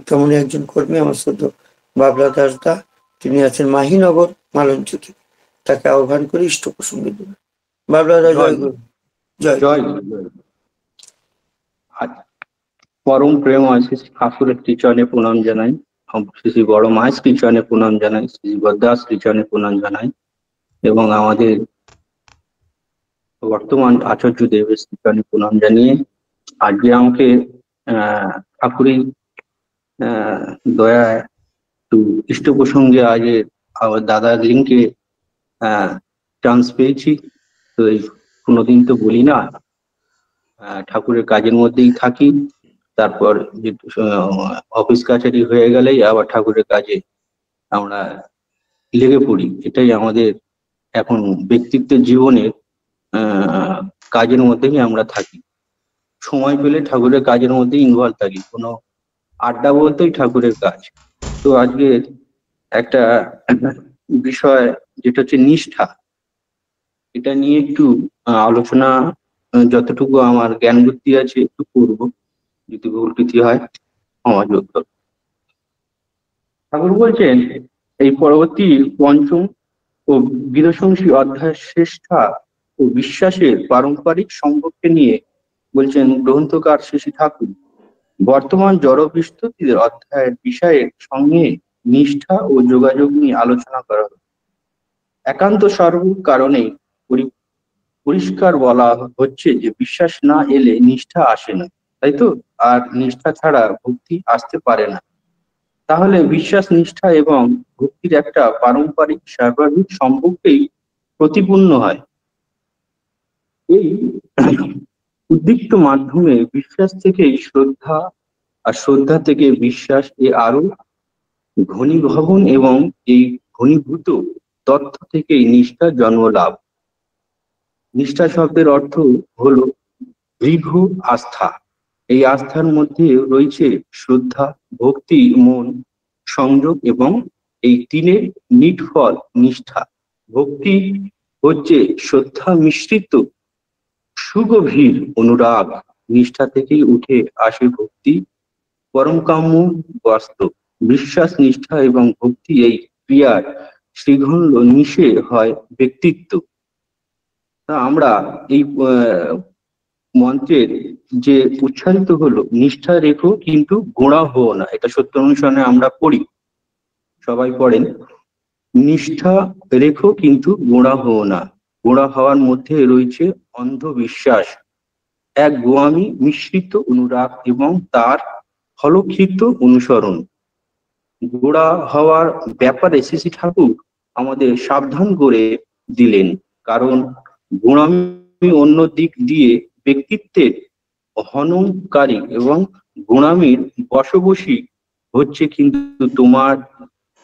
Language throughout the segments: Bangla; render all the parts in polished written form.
তেমনই একজন কর্মী আমার শ্রদ্ধ বাবলা দাস দা, তিনি আছেন মাহিনগর মালঞ্চকে। তাকে আহ্বান করে ইষ্ট প্রসঙ্গে দেব। বাবলা দা, জয় গুরু। জয় জয় পরম প্রেম শ্রী ঠাকুরের শ্রীচরণে প্রণাম জানাই, শ্রী বড় মায়ের শ্রীচরণে প্রণাম জানাই, শ্রী বদ্দাস শ্রীচরণে প্রণাম জানাই, এবং আমাদের বর্তমান আচার্য দেবের শ্রীচরণে প্রণাম জানিয়ে আজকে আমাকে ঠাকুরের দয়ায় একটু ইষ্ট প্রসঙ্গে আজ আমার দাদার লিঙ্কে চান্স পেয়েছি। তো এই কোনোদিন তো বলি না, ঠাকুরের কাজের মধ্যেই থাকি, তারপর অফিস কাছারি হয়ে গেলেই আবার ঠাকুরের কাজে আমরা লেগে পড়ি। এটাই আমাদের এখন ব্যক্তিত্বের জীবনের কাজের মধ্যেই আমরা থাকি। সময় পেলে ঠাকুরের কাজের মধ্যেই ইনভলভ থাকি, কোনো আড্ডা বলতেই ঠাকুরের কাজ। তো আজকে একটা বিষয় যেটা হচ্ছে নিষ্ঠা, এটা নিয়ে একটু আলোচনা, যতটুকু আমার জ্ঞান বুদ্ধি আছে একটু করবো, যদি ভুল ত্রুটি হয় ক্ষমা যোগ্য। ঠাকুর বলছেন এই পরবর্তী পঞ্চম ও বিদশংসী অধ্যায় শ্রেষ্ঠা ও বিশ্বাসের পারম্পরিক সম্পর্কে নিয়ে বলছেন গ্রন্থকার শ্রী ঠাকুর। বর্তমান জড় বিস্তৃতির অধ্যায়ের বিষয়ের সঙ্গে নিষ্ঠা ও যোগাযোগ নিয়ে আলোচনা করা হবে। একান্ত সর্ব কারণে পরিষ্কার বলা হচ্ছে যে বিশ্বাস না এলে নিষ্ঠা আসে না, তাই তো? আর নিষ্ঠা ছাড়া ভক্তি আসতে পারে না। তাহলে বিশ্বাস, নিষ্ঠা এবং ভক্তির একটা পারম্পরিক স্বাভাবিক সম্পর্কেই প্রতিপূর্ণ হয়। এই উদ্দীপ্ত মাধ্যমে বিশ্বাস থেকেই শ্রদ্ধা, আর শ্রদ্ধা থেকে বিশ্বাস, এ আরো ঘনীভবন, এবং এই ঘনীভূত তথ্য থেকেই নিষ্ঠা জন্ম লাভ। নিষ্ঠা শব্দের অর্থ হলো দৃঢ় আস্থা। এই আস্থার মধ্যে রয়েছে শ্রদ্ধা, ভক্তি, মন সংযোগ, এবং এই তিনের নিটফল নিষ্ঠা। ভক্তি হচ্ছে শ্রদ্ধা মিশ্রিত সুগভীর অনুরাগ। নিষ্ঠা থেকেই উঠে আসে ভক্তি, পরমকাম্য বাস্তব। বিশ্বাস, নিষ্ঠা এবং ভক্তি এই ক্রিয়ার শ্রীখণ্ড মিশে হয় ব্যক্তিত্ব। তা আমরা এই মন্ত্রের যে উচ্চারিত হলো, নিষ্ঠা রেখো কিন্তু গোঁড়া হও না, এটা সত্য অনুসরণে আমরা পড়ি, সবাই পড়েন, নিষ্ঠা রেখো কিন্তু গোঁড়া হও না। গোঁড়া হওয়ার মধ্যে রয়েছে অন্ধবিশ্বাস, এক গোয়ামি মিশ্রিত অনুরাগ এবং তার ফলক্ষিত অনুসরণ। গোঁড়া হওয়ার ব্যাপারে শ্রী ঠাকুর আমাদের সাবধান করে দিলেন, কারণ গোঁড়ামি অন্য দিক দিয়ে ব্যক্তিত্বের হননকারী এবং গোঁড়ামির বশবশী হচ্ছে, কিন্তু তোমার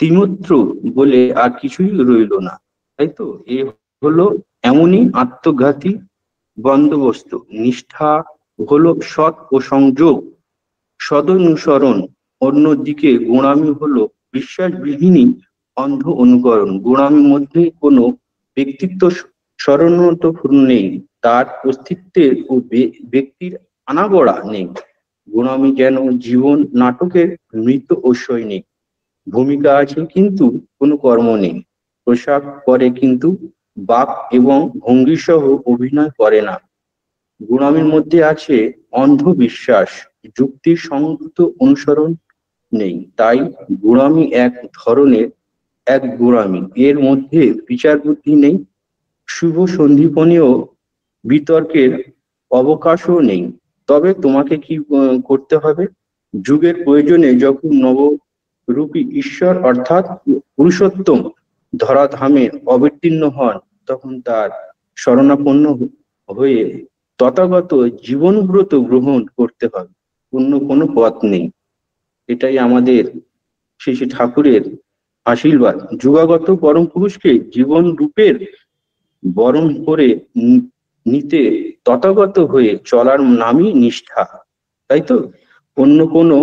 তিমিত্র বলে আর কিছুই রইল না, তাই তো? এ হলো এমনই আত্মঘাতী বন্দোবস্ত। নিষ্ঠা হলো সৎ ও সংযোগ, সদনুসরণ। অন্যদিকে গোঁড়ামি হলো বিশ্বাসবিহীনই অন্ধ অনুকরণ। গোঁড়ামির মধ্যে কোনো ব্যক্তিত্ব স্মরণত নেই, তার অস্তিত্বের ও ব্যক্তির আনাগোড়া নেই। গোঁড়ামি যেন জীবন নাটকের মৃত ও সৈনিক, ভূমিকা আছে কিন্তু কোনো কর্ম নেই, পোশাক পরে কিন্তু বাক এবং ভঙ্গি সহ অভিনয় করে না। গোঁড়ামির মধ্যে আছে অন্ধবিশ্বাস, যুক্তির সংযুক্ত অনুসরণ নেই। তাই গোঁড়ামি এক ধরনের গোঁড়ামি, এর মধ্যে বিচার বুদ্ধি নেই, শুভ সন্দীপনীয় বিতর্কের অবকাশও নেই। তবে তোমাকে কি করতে হবে? যুগের প্রয়োজনে যখন নবরূপী ঈশ্বর অর্থাৎ পুরুষোত্তম ধরাধামে অবতীর্ণ হন, তখন তার শরণাপন্ন হয়ে তথাগত জীবনব্রত গ্রহণ করতে হবে, অন্য কোনো পথ নেই। এটাই আমাদের শ্রী শ্রী ঠাকুরের আশীর্বাদ। যুগাগত পরম পুরুষকে জীবন রূপের বরণ করে নিতে তথাগত হয়ে চলার নামই নিষ্ঠা, তাই তো? অন্য কোনো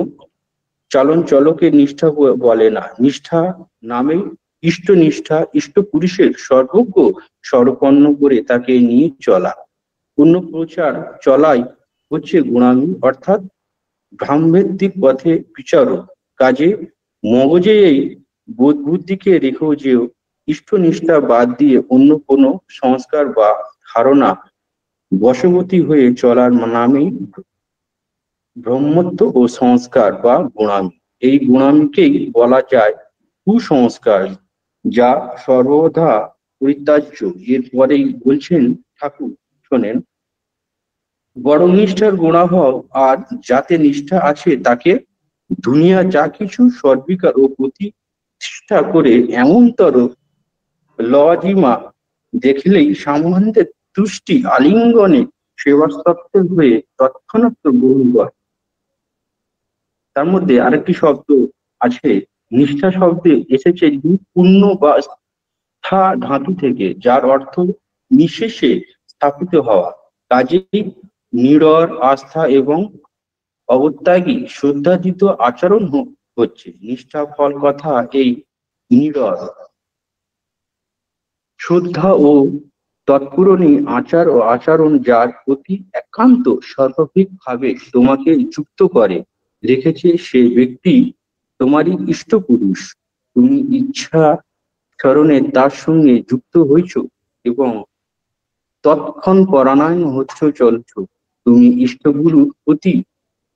চালন চলকে নিষ্ঠা বলে না। নিষ্ঠা নামে ইষ্ট নিষ্ঠা, ইষ্ট পুরুষের সর্বজ্ঞ সর্বপন্ন করে তাকে নিয়ে চলা। অন্য প্রচার চলাই হচ্ছে গোঁড়ামি, অর্থাৎ ভ্রামভিত্তিক পথে বিচারক। কাজে মগজে এই বোধ বুদ্ধিকে রেখেও যে ইষ্টনিষ্ঠা বাদ দিয়ে অন্য কোনো সংস্কার বা ধারণা বশবর্তী হয়ে চলার নামেই ব্রহ্মত্ব ও সংস্কার বা গুণামি। এই গুণামিকেই বলা যায় কুসংস্কার, যা সর্বদা পরিত্যাজ্য। এরপরেই বলছেন ঠাকুর, শোনেন, বড় নিষ্ঠার গুণাভাব আর যাতে নিষ্ঠা আছে তাকে দুনিয়া যা কিছু সর্বিকার ও প্রতিষ্ঠা করে এমনতর লজিমা দেখলেই সামন্তের তুষ্টি আলিঙ্গনে সেবাস্তত্বের হয়ে তৎক্ষণাৎ গ্রহণ করে। তার মধ্যে আরেকটি শব্দ আছে, নিষ্ঠা শব্দে এসেছে পূর্ণ বা স্থা ধাতু থেকে, যার অর্থ নিঃশেষে স্থাপিত হওয়া। কাজেই নিরর আস্থা এবং অবত্যাগী শ্রদ্ধাজিত আচরণ হচ্ছে নিষ্ঠা ফল কথা। এই নিরর শ্রদ্ধা ও তৎপূরণী আচার ও আচরণ যার প্রতি একান্ত সর্বাধিক ভাবে তোমাকে যুক্ত করে রেখেছে, সে ব্যক্তি তোমারই ইষ্ট পুরুষ। তুমি ইচ্ছা স্মরণে তার সঙ্গে যুক্ত হইছ এবং তৎক্ষণ পরায়ণ হচ্ছ চলছ। তুমি ইষ্টগুরুর প্রতি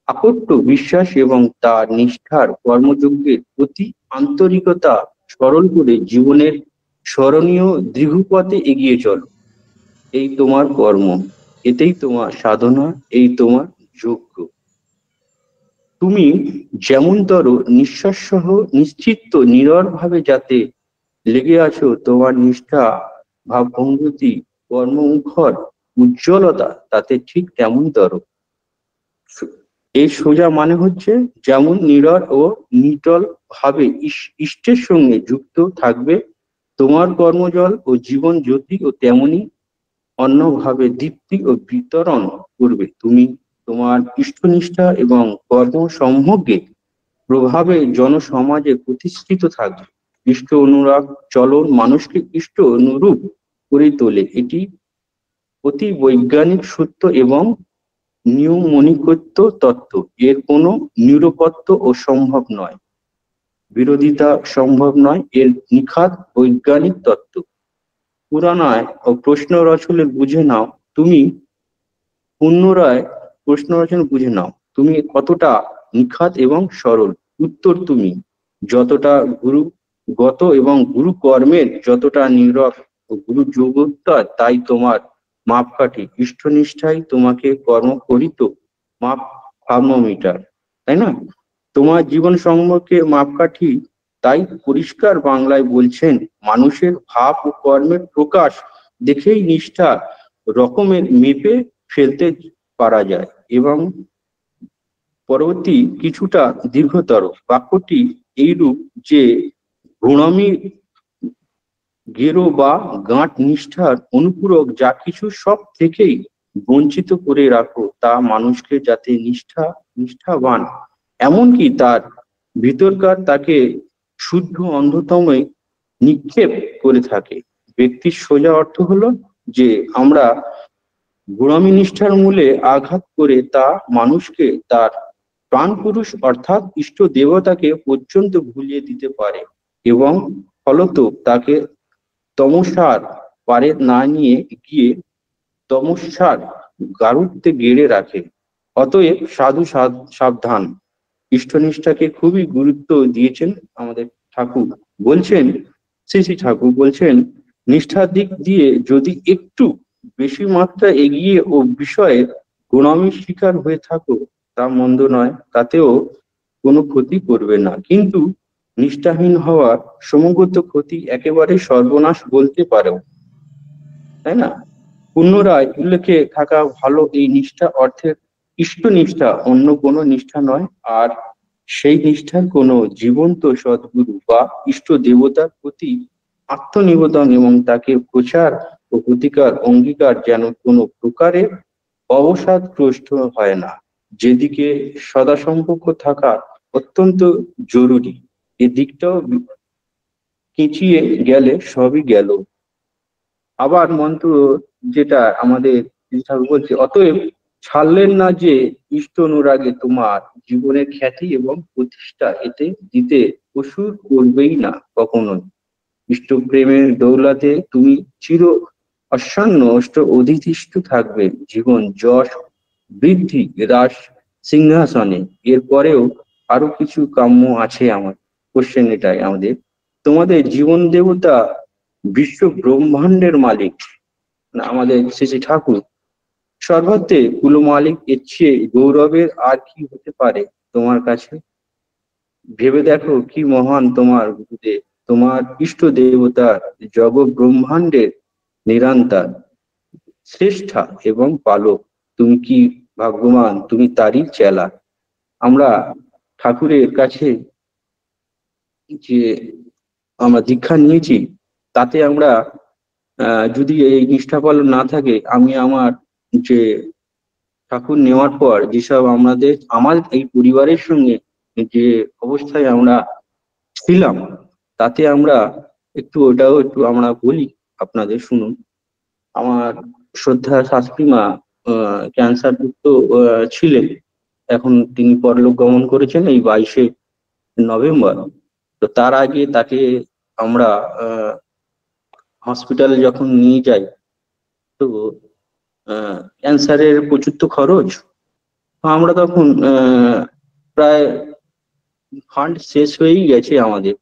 আকট্ট বিশ্বাস এবং তার নিষ্ঠার কর্মযজ্ঞের প্রতি আন্তরিকতা সরল করে জীবনের স্মরণীয় দীর্ঘপথে এগিয়ে চলো। এই তোমার কর্ম, এতেই তোমার সাধনা, এই তোমার যজ্ঞ। তুমি যেমনতর নিঃশ্বাস সহ নিশ্চিত নিরর ভাবে যাতে লেগে আছো, তোমার নিষ্ঠা ভাবভঙ্গতি কর্মমুখর উজ্জ্বলতা তাতে ঠিক তেমনতর। এই সোজা মানে হচ্ছে যেমন নীরর ও নিটল ভাবে ইষ্টের সঙ্গে যুক্ত থাকবে তোমার কর্মজল ও জীবন জ্যোতি, ও তেমনি অন্যভাবে দীপ্তি ও বিতরণ করবে তুমি তোমার ইষ্টনিষ্ঠা এবং কর্ম সম্ভোগে প্রভাবে জনসমাজে প্রতিষ্ঠিত থাকবে। ইষ্ট অনুরাগ চলন মানুষকে ইষ্ট অনুরূপ করে তোলে। এটি অতি বৈজ্ঞানিক সত্য এবং নিয়মনিকত্ব তত্ত্ব। এর কোনো নিরপত্য ও সম্ভব নয়, বিরোধিতা সম্ভব নয়। এর নিখাত বৈজ্ঞানিক তত্ত্ব। পুরাণায় ও প্রশ্ন রচলে বুঝে নাও তুমি, পুনরায় প্রশ্ন রচনা বুঝে নাও তুমি কতটা নিখাত এবং সরল। উত্তর, তুমি যতটা গুরুগত এবং গুরু কর্মের যতটা নীরব ও গুরু যোগ্যতা, তাই তোমার মাপকাঠি। ইষ্টনিষ্ঠাই তোমাকে কর্ম করিত মাপ থার্মোমিটার, তাই না? তোমার জীবন সম্পর্কে মাপকাঠি। তাই পরিষ্কার বাংলায় বলছেন, মানুষের ভাব ও কর্মের প্রকাশ দেখেই নিষ্ঠা রকমের মেপে ফেলতে পারা যায়। এবং পরবর্তী কিছুটা দীর্ঘতর বাক্যটি এইরূপ যে, গুণামি গেরো বা গাঁট নিষ্ঠার অনুপূরক যা কিছু সব থেকেই বঞ্চিত করে রাখো, তা মানুষকে যাতে নিষ্ঠাবান এমনকি তার ভিতরকার তাকে শুদ্ধ অন্ধতমে নিক্ষেপ করে থাকে। ব্যক্তির সোজা অর্থ হলো যে আমরা গোড়ামি নিষ্ঠার মূলে আঘাত করে তা মানুষকে তার প্রাণপুরুষ অর্থাৎ ইষ্ট দেবতাকে পর্যন্ত ভুলিয়ে দিতে পারে এবং ফলত তাকে তমসার পারে না নিয়ে গিয়ে তমস্যার গারুত্বে গেড়ে রাখে। অতএব সাধু সাবধান। ইষ্টনিষ্ঠাকে খুবই গুরুত্ব দিয়েছেন আমাদের ঠাকুর। বলছেন, শ্রী শ্রী ঠাকুর বলছেন, নিষ্ঠার দিক দিয়ে যদি একটু বেশি মাত্রা এগিয়ে ও বিষয়ে গুণামির শিকার হয়ে থাকো, তা মন্দ নয়, তাতেও কোনো ক্ষতি করবে না। কিন্তু নিষ্ঠাহীন হওয়ার সমগত ক্ষতি একেবারে সর্বনাশ বলতে পারো, তাই না? পুনরায় উল্লেখে থাকা ভালো, এই নিষ্ঠা অর্থের ইষ্টনিষ্ঠা, অন্য কোনো নিষ্ঠা নয়। আর সেই নিষ্ঠার কোনো জীবন্ত সদ্গুরু বা ইষ্ট দেবতার প্রতি আত্মনিবেদন এবং তাকে প্রচার ও প্রতিকার অঙ্গীকার যেন কোনো প্রকারে অবসাদগ্রস্ত হয় না। যেদিকে সদা সম্পর্ক থাকা অত্যন্ত জরুরি, এদিকটাও কেঁচিয়ে গেলে সবই গেল। আবার মন্ত্র যেটা আমাদের ঠাকুর বলছে, অতএব ছাড়লেন না যে ইষ্ট অনুরাগে তোমার জীবনের খ্যাতি এবং প্রতিষ্ঠা এতে দিতে কসুর করবেই না কখনোই। ইষ্ট প্রেমের দৌলতে তুমি চির অশ্বান্ন অষ্ট অধিষ্ঠিত থাকবে জীবন যশ বৃদ্ধি রাস সিংহাসনে। এরপরেও আরো কিছু কাম্য আছে আমার। কোশ্চেন এটাই আমাদের, তোমাদের জীবন দেবতা বিশ্ব ব্রহ্মাণ্ডের মালিক না আমাদের শ্রী শ্রী ঠাকুর সর্বত্রে কুলো মালিক, এর চেয়ে গৌরবের আর কি হতে পারে তোমার কাছে? ভেবে দেখো কি মহান তোমার গুরুদেব, তোমার ইষ্ট দেবতার জগৎ ব্রহ্মাণ্ডের নিরন্তর শ্রেষ্ঠা এবং পালক। তুমি কি ভাগ্যবান, তুমি তারই চেলা। আমরা ঠাকুরের কাছে যে আমরা দীক্ষা নিয়েছি, তাতে আমরা যদি এই নিষ্ঠা পালন না থাকে, আমি আমার যে ঠাকুর নেওয়ার পর যেসব আমার এই পরিবারের সঙ্গে যে অবস্থায় আমরা ছিলাম, তাতে আমরা ওটাও একটু আমরা বলি আপনাদের, শুনুন। আমার শ্রদ্ধা শাস্ত্রী মা ক্যান্সার যুক্ত ছিলেন, এখন তিনি পরলোক গমন করেছেন এই 22শে নভেম্বর। তো তার আগে তাকে আমরা হসপিটালে যখন নিয়ে যাই, তো ক্যান্সারের প্রচুর তো খরচ। তো আমরা তখন প্রায় ফান্ড শেষ হয়েই গেছে আমাদের।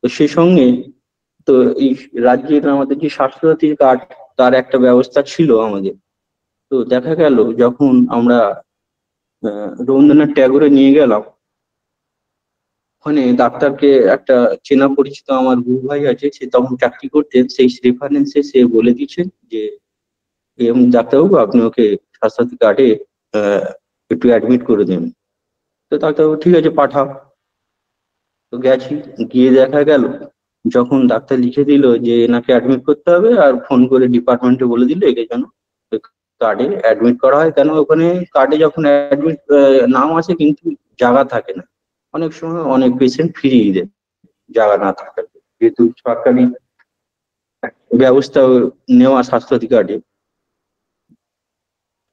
তো সে সঙ্গে তো এই রাজ্যের আমাদের যে স্বাস্থ্যসাথী কার্ড, তার একটা ব্যবস্থা ছিল আমাদের। তো দেখা গেল যখন আমরা রবীন্দ্রনাথ ট্যাগোরে নিয়ে গেলাম, ওখানে ডাক্তারকে একটা চেনা পরিচিত আমার গুরু ভাই আছে, সে তখন চাকরি করতেন, সেই রেফারেন্সে সে বলে দিচ্ছেন যে এরকম ডাক্তারবাবু আপনি ওকে স্বাস্থ্যসাথী কার্ডে একটু অ্যাডমিট করে দেন। তো ডাক্তারবাবু ঠিক আছে পাঠাও। তো গেছি, গিয়ে দেখা গেল যখন ডাক্তার লিখে দিল যে এনাকে অ্যাডমিট করতে হবে, আর ফোন করে ডিপার্টমেন্টে বলে দিল একে যেন কার্ডে অ্যাডমিট করা হয়। কেন ওখানে কার্ডে যখন অ্যাডমিট নাম আছে কিন্তু জায়গা থাকে না, অনেক সময় অনেক পেশেন্ট ফিরিয়ে দেয় জায়গা না থাকার জন্য, যেহেতু সরকারি ব্যবস্থা নেওয়া স্বাস্থ্যসাথী কার্ডে।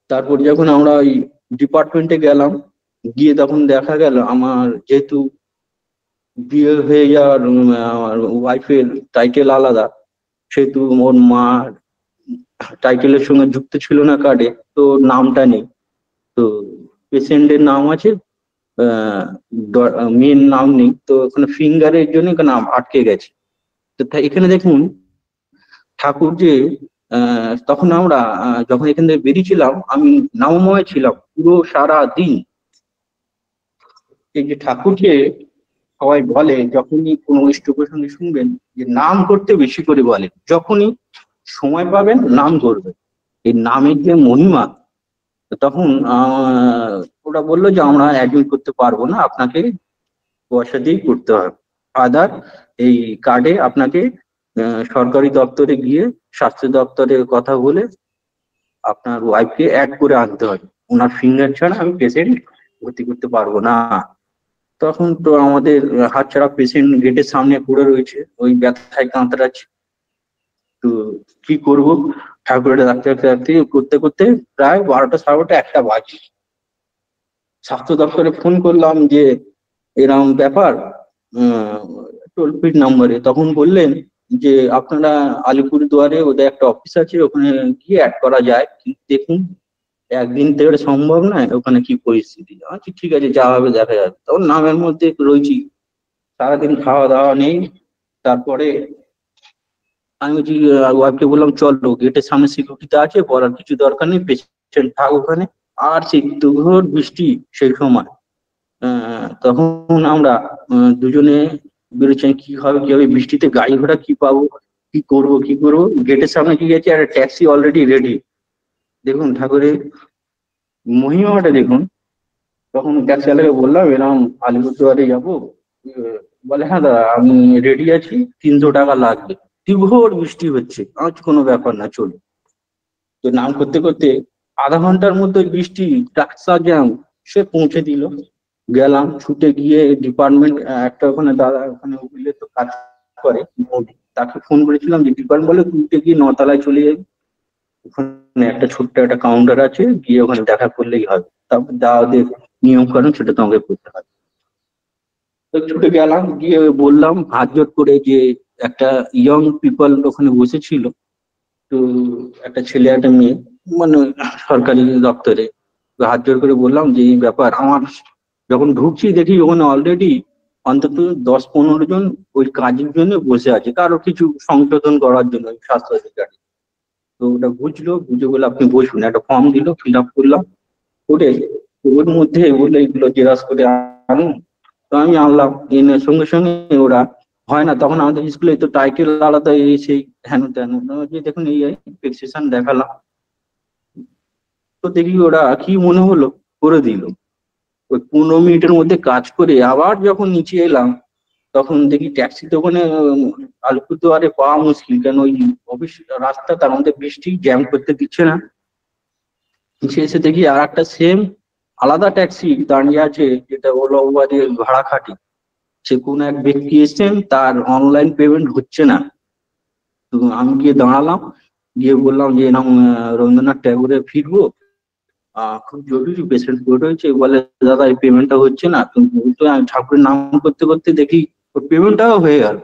তারপর যখন আমরা ওই ডিপার্টমেন্টে গেলাম, গিয়ে তখন দেখা গেল আমার যেহেতু বিয়ে হয়ে যাওয়ার আমার ওয়াইফের টাইটেল আলাদা, সেহেতু ওর মার টাইটেলের সঙ্গে যুক্ত ছিল না কার্ডে, তো নামটা নেই। তো পেশেন্টের নাম আছে, মেন নাম নেই, তো ওখানে ফিঙ্গারের জন্য নাম আটকে গেছে। তো এখানে দেখুন ঠাকুর যে তখন আমরা যখন এখান থেকে বেরিয়েছিলাম, আমি নামময় ছিলাম পুরো সারা দিন। এই যে ঠাকুরকে সবাই বলে, যখনই কোনো ইষ্টকের সঙ্গে শুনবেন যে নাম করতে বেশি করে বলেন, যখনই সময় পাবেন নাম করবেন, এই নামের যে মহিমা। তখন ওরা বললো যে আমরা অ্যাডমিট করতে পারবো না, আপনাকে পয়সা দিয়েই করতে হবে। আদার এই কার্ডে আপনাকে সরকারি দপ্তরে গিয়ে স্বাস্থ্য দপ্তরে কথা বলে আপনার ওয়াইফকে অ্যাড করে আনতে হবে, ওনার ফিঙ্গার ছাড়া আমি পেশেন্ট ভর্তি করতে পারবো না। তখন তো আমাদের হাতছাড়া পেশেন্ট গেটের সামনে পড়ে রয়েছে, ওই ব্যথায় কাঁতরাচ্ছে। তো কি করব, ঠাকুরের ডাক্তার করতে করতে প্রায় 12টা 12:30 1টা বাজে। স্বাস্থ্য দপ্তরে ফোন করলাম যে এরকম ব্যাপার টোল ফ্রি নাম্বারে। তখন বললেন যে আপনারা আলিপুরদুয়ারে ওদের একটা অফিস আছে, ওখানে গিয়ে অ্যাড করা যায়, কিন্তু দেখুন একদিন তো এটা সম্ভব নয়, ওখানে কি পরিস্থিতি। আচ্ছা ঠিক আছে, যা হবে দেখা যাবে। তখন নামের মধ্যে রয়েছি, সারাদিন খাওয়া দাওয়া নেই। তারপরে আমি বলছি ওয়াইফকে বললাম চলো, গেটের সামনে সিকিউরিটি আছে, বলার কিছু দরকার নেই, পেশেন্ট থাক ওখানে। আর সেই তুঘর বৃষ্টি সেই সময়। তখন আমরা দুজনে বেরোচ্ছি, কি হবে বৃষ্টিতে, গাড়ি ঘোড়া কি পাবো, কি করবো। গেটের সামনে কি গেছে, একটা ট্যাক্সি অলরেডি রেডি। দেখুন ঠাকুরের মহিমাটা দেখুন। তখন ট্যাক্সি চালকে বললাম এরকম আলিপুরদুয়ারে যাবো, বলে হ্যাঁ দাদা আমি রেডি আছি, 300 টাকা লাগবে। তীব্র বৃষ্টি হচ্ছে, আজ কোনো ব্যাপার না চলো। তো নাম করতে করতে আধা ঘন্টার মধ্যে বৃষ্টি রাস্তা জ্যাম, সে পৌঁছে দিল। গেলাম ছুটে গিয়ে ডিপার্টমেন্ট, একটা ওখানে দাদা ওখানে উকিলের তো কাজ করে, তাকে ফোন করেছিলাম যে ডিপার্টমেন্ট, বলে তুলতে গিয়ে 9 তলায় চলে যাবি, ওখানে ওখানে একটা ছোট্ট একটা কাউন্টার আছে, গিয়ে ওখানে দেখা করলেই হবে, তারপর যা ওদের নিয়ম কানুন সেটা তোমাকে করতে হবে। তো ছুটে গেলাম, গিয়ে বললাম হাত জোর করে, যে একটা ইয়ং পিপল ওখানে বসেছিল, তো একটা ছেলে একটা মেয়ে, মানে সরকারি দপ্তরে। তো হাত জোর করে বললাম যে এই ব্যাপার আমার, যখন ঢুকছি দেখি ওখানে অলরেডি অন্তত 10-15 জন ওই কাজের জন্য বসে আছে, কারো কিছু সংশোধন করার জন্য ওই স্বাস্থ্য অধিকারী। তো ওটা বুঝলো, বুঝে বলে আপনি বসুন, একটা ফর্ম দিল, ফিল আপ করলাম, করে ওর মধ্যে বললো এইগুলো জেরক্স করে আনুন। তো আমি আনলাম, এনে সঙ্গে সঙ্গে ওরা, হয় না তখন আমাদের স্কুলে তো টাইটেল আলাদা, এই সেই হেন তেন, যে দেখুন এই ফিক্সেশন দেখালাম, তো দেখি ওরা কি মনে হলো, করে দিল। ওই 15 মিনিটের মধ্যে কাজ করে আবার যখন নিচে এলাম, তখন দেখি ট্যাক্সিতে ওখানে আলিপুরদুয়ারে পাওয়া মুশকিল, কেন ওই অফিস রাস্তা, তার মধ্যে বৃষ্টি, জ্যাম করতে দিচ্ছে না। নিচে এসে দেখি আর একটা সেম আলাদা ট্যাক্সি দাঁড়িয়ে আছে, যেটা ওলা উবারের ভাড়া খাটি। সে কোন এক ব্যক্তি এসছেন, তার অনলাইন পেমেন্ট হচ্ছে না। তো আমি গিয়ে দাঁড়ালাম, গিয়ে বললাম যে এরকম রবীন্দ্রনাথ ট্যাগোরে ফিরবো, খুব জরুরি পেশেন্ট হয়েছে। বলে দাদা এই পেমেন্টটা হচ্ছে না। তো আমি ঠাকুরের নাম করতে করতে দেখি ওর পেমেন্টটাও হয়ে গেল।